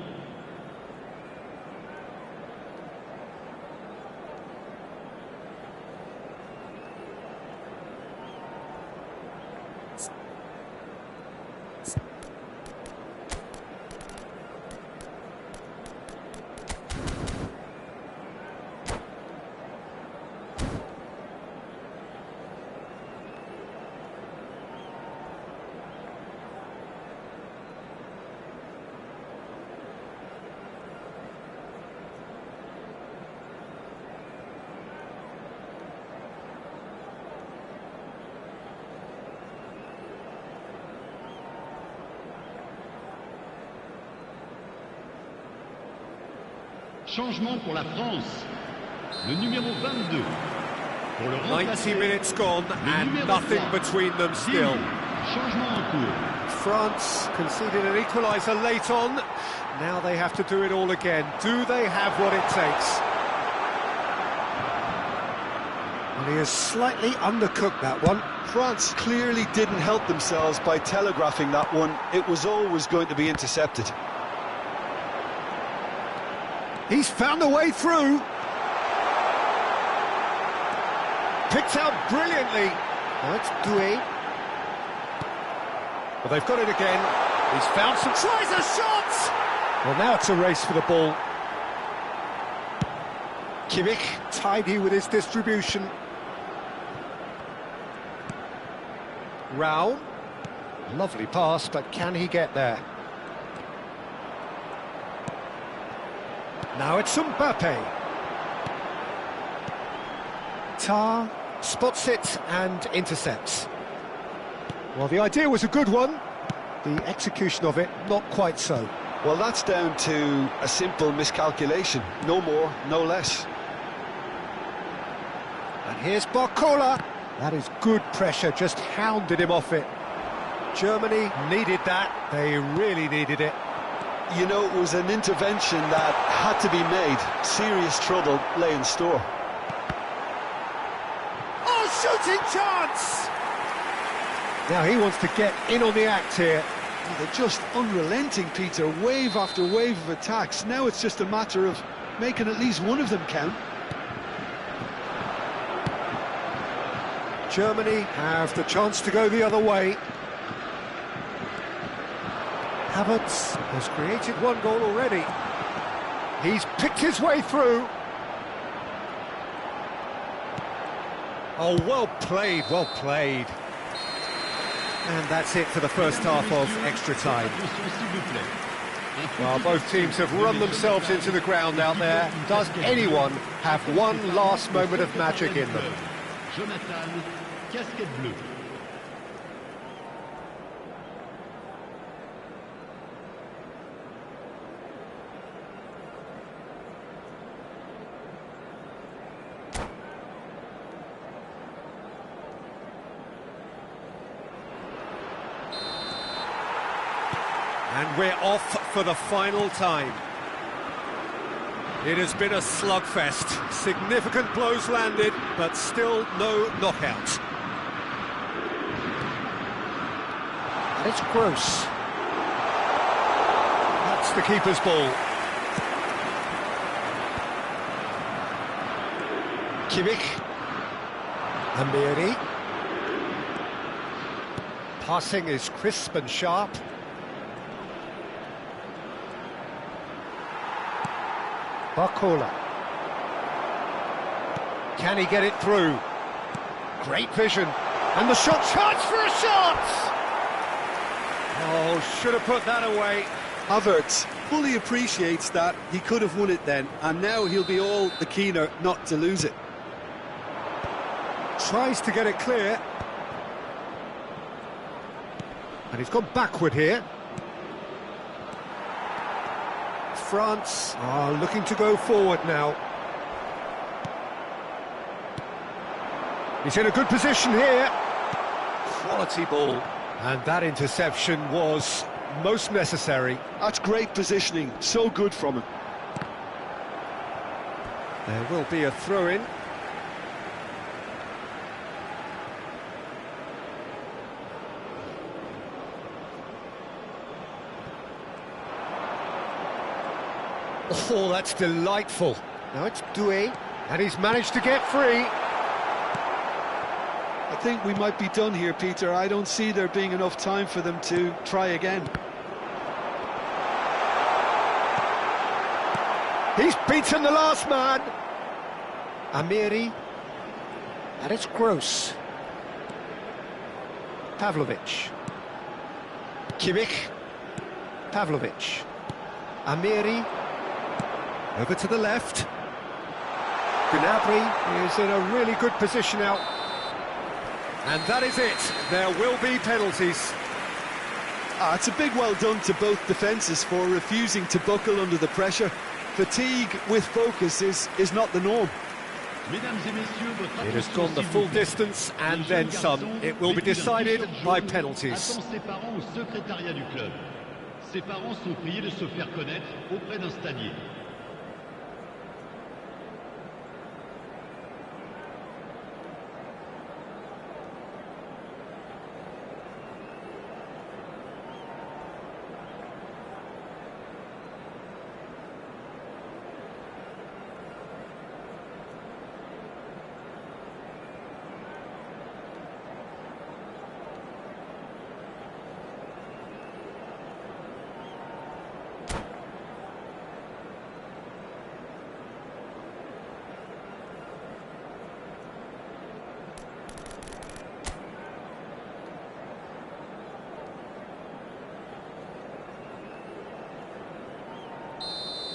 Changement pour la France. Le numéro 22. Pour le 90 minutes gone and nothing between them still. Changement en cours. France conceded an equaliser late on. Now they have to do it all again. Do they have what it takes? Well, he has slightly undercooked that one. France clearly didn't help themselves by telegraphing that one. It was always going to be intercepted. He's found a way through. Picked out brilliantly. Now it's Doué. Well, they've got it again. He's found some... Tries a shot! Well, now it's a race for the ball. Kimmich tidy with his distribution. Raul. Lovely pass, but can he get there? Now it's Mbappe. Tar spots it and intercepts. Well, the idea was a good one. The execution of it, not quite so. Well, that's down to a simple miscalculation. No more, no less. And here's Barcola. That is good pressure, just hounded him off it. Germany needed that. They really needed it. You know, it was an intervention that had to be made. Serious trouble lay in store. Oh, shooting chance! Now he wants to get in on the act here. Well, they're just unrelenting, Peter. Wave after wave of attacks. Now it's just a matter of making at least one of them count. Germany have the chance to go the other way. Havertz has created one goal already. He's picked his way through. Oh, well played, well played. And that's it for the first half of extra time. Well, both teams have run themselves into the ground out there. Does anyone have one last moment of magic in them? Jonathan, casquette bleue. And we're off for the final time. It has been a slugfest. Significant blows landed, but still no knockout. And it's Gross. That's the keeper's ball. Kimmich. Amiri. Passing is crisp and sharp. Barcola. Can he get it through? Great vision. And the shot, chance for a shot! Oh, should have put that away. Havertz fully appreciates that he could have won it then, and now he'll be all the keener not to lose it. Tries to get it clear. And he's gone backward here. France are looking to go forward now. He's in a good position here. Quality ball. And that interception was most necessary. That's great positioning, so good from him. There will be a throw-in. Oh, that's delightful. Now it's Doué, and he's managed to get free. I think we might be done here, Peter. I don't see there being enough time for them to try again. He's beaten the last man. Amiri, and it's Gross. Pavlovic. Kimmich. Pavlovic. Amiri. Over to the left. Gnabry is in a really good position now. And that is it. There will be penalties. It's a big well done to both defences for refusing to buckle under the pressure. fatigue with focus is not the norm. It has gone the full distance and then some. It will be decided by penalties. Ses parents au secrétariat du club. Ses parents sont priés de se faire connaître auprès d'un stadier.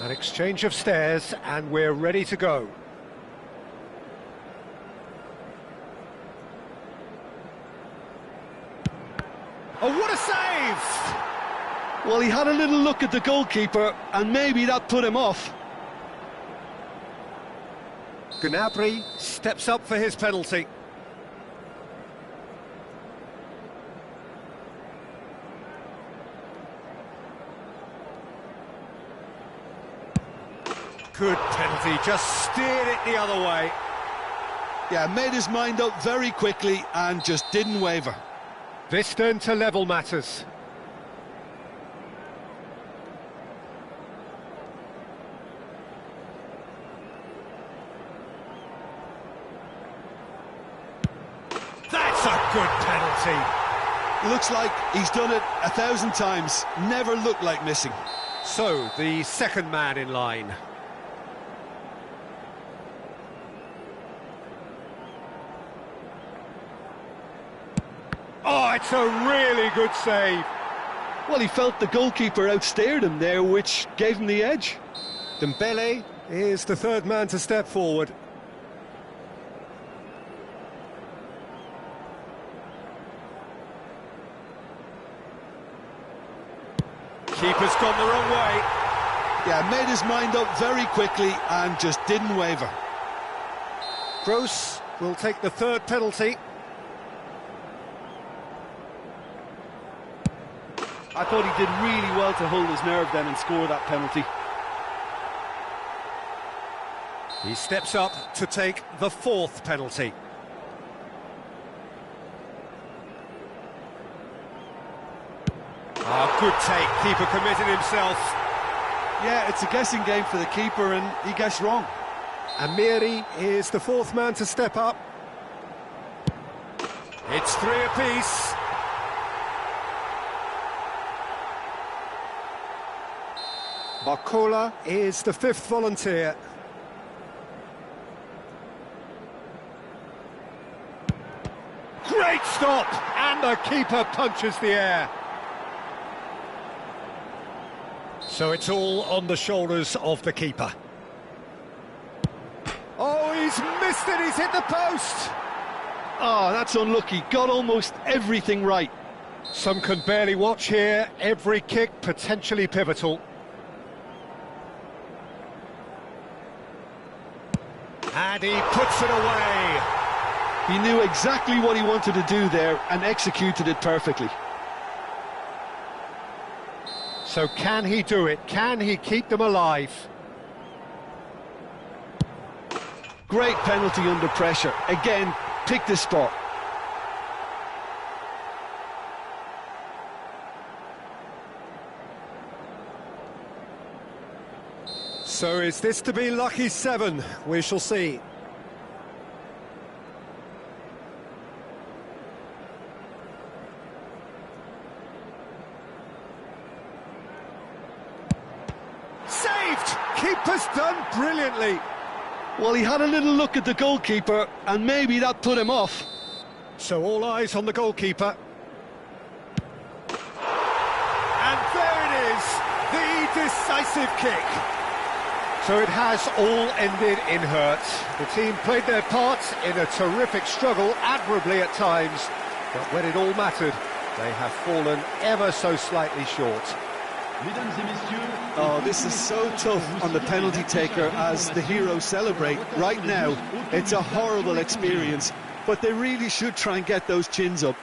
An exchange of stares, and we're ready to go. Oh, what a save! Well, he had a little look at the goalkeeper, and maybe that put him off. Gnabry steps up for his penalty. Good penalty, just steered it the other way. Yeah, made his mind up very quickly and just didn't waver. This then to level matters. That's a good penalty. Looks like he's done it 1,000 times, never looked like missing. So, the second man in line. Oh, it's a really good save. Well, he felt the goalkeeper outstared him there, which gave him the edge. Dembele is the third man to step forward. Keeper's gone the wrong way. Yeah, made his mind up very quickly and just didn't waver. Gross will take the third penalty. I thought he did really well to hold his nerve then and score that penalty. He steps up to take the fourth penalty. Ah, good take, keeper committed himself. Yeah, it's a guessing game for the keeper and he guessed wrong. Amiri is the fourth man to step up. It's three apiece. Barcola is the fifth volunteer. Great stop! And the keeper punches the air. So it's all on the shoulders of the keeper. Oh, he's missed it, he's hit the post! Oh, that's unlucky, got almost everything right. Some can barely watch here, every kick potentially pivotal. And he puts it away. He knew exactly what he wanted to do there and executed it perfectly. So can he do it? Can he keep them alive? Great penalty under pressure. Again, picked his spot. So is this to be lucky 7? We shall see. Saved! Keeper's done brilliantly. Well, he had a little look at the goalkeeper and maybe that put him off. So all eyes on the goalkeeper. And there it is, the decisive kick. So it has all ended in hurt. The team played their part in a terrific struggle, admirably at times, but when it all mattered, they have fallen ever so slightly short. Mesdames et messieurs. Oh, this is so tough on the penalty taker as the heroes celebrate. Right now, it's a horrible experience, but they really should try and get those chins up.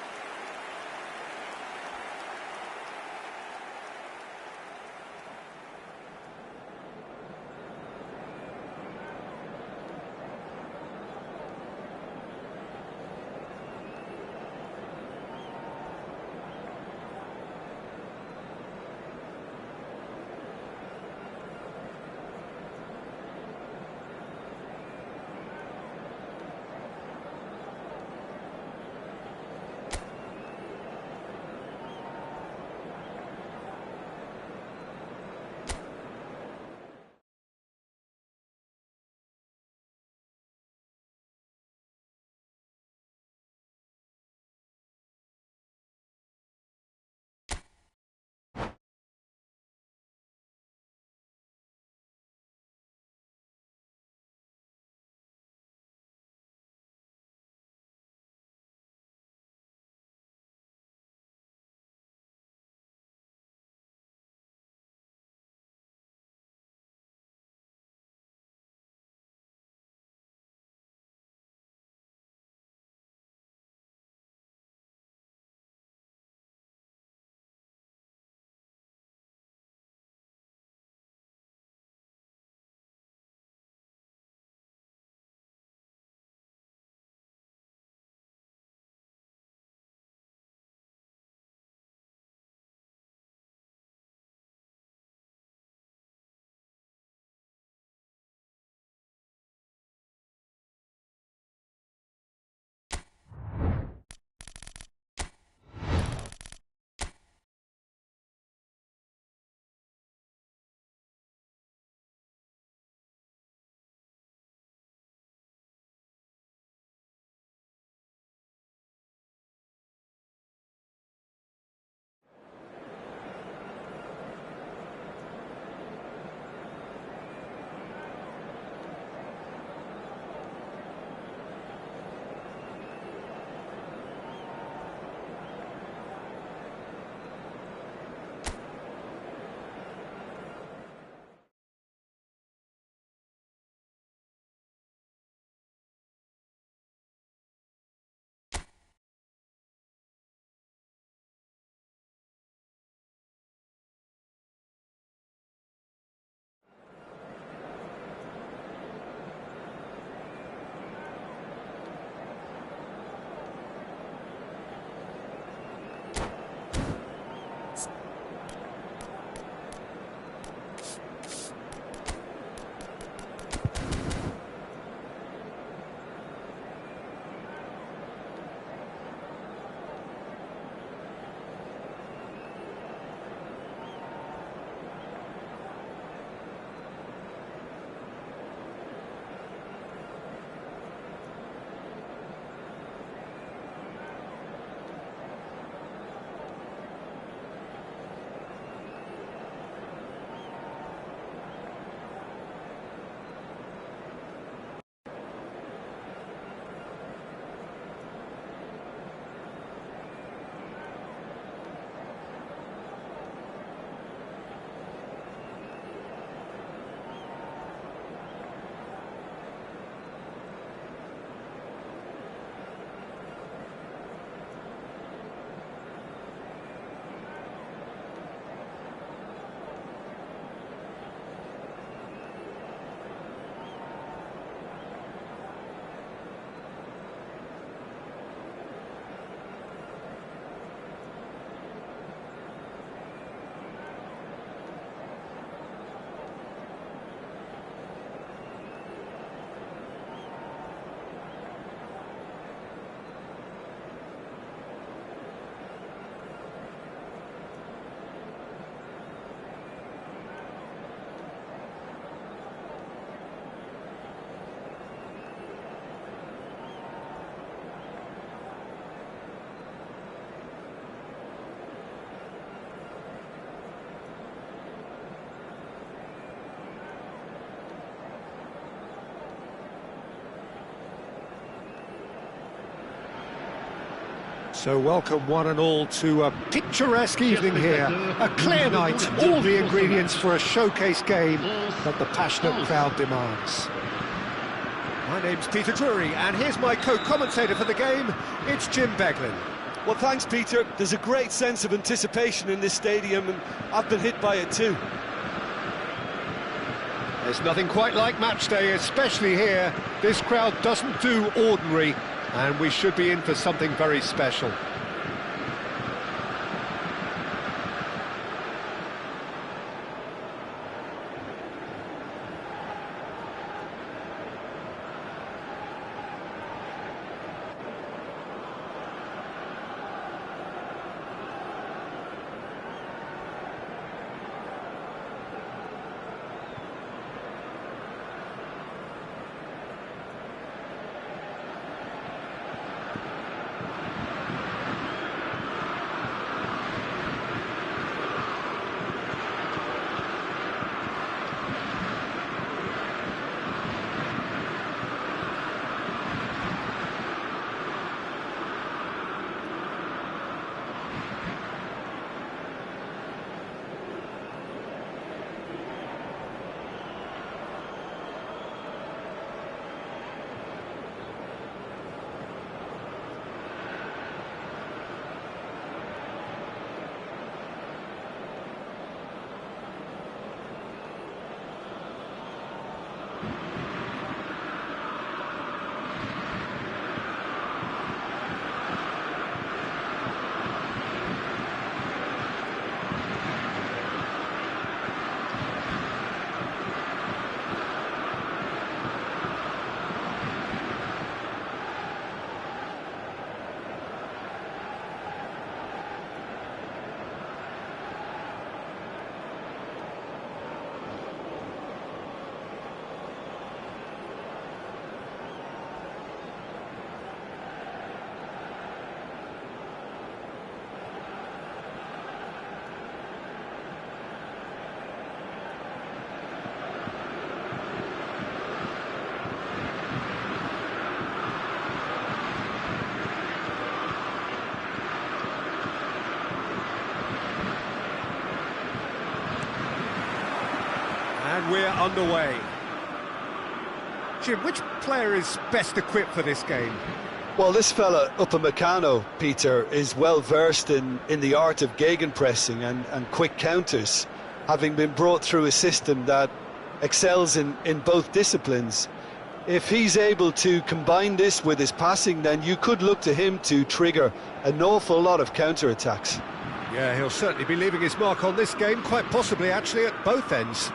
So welcome one and all to a picturesque evening here, a clear night, all the ingredients for a showcase game that the passionate crowd demands. My name's Peter Drury, and here's my co-commentator for the game, it's Jim Beglin. Well, thanks, Peter. There's a great sense of anticipation in this stadium, and I've been hit by it too. There's nothing quite like match day, especially here. This crowd doesn't do ordinary, and we should be in for something very special. And we're underway. Jim, which player is best equipped for this game? Well, this fella, Upamecano, Peter, is well versed in the art of gegenpressing and quick counters, having been brought through a system that excels in both disciplines. If he's able to combine this with his passing, then you could look to him to trigger an awful lot of counter-attacks. Yeah, he'll certainly be leaving his mark on this game, quite possibly actually at both ends.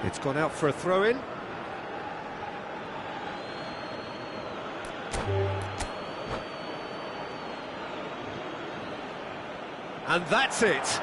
It's gone out for a throw-in. And that's it.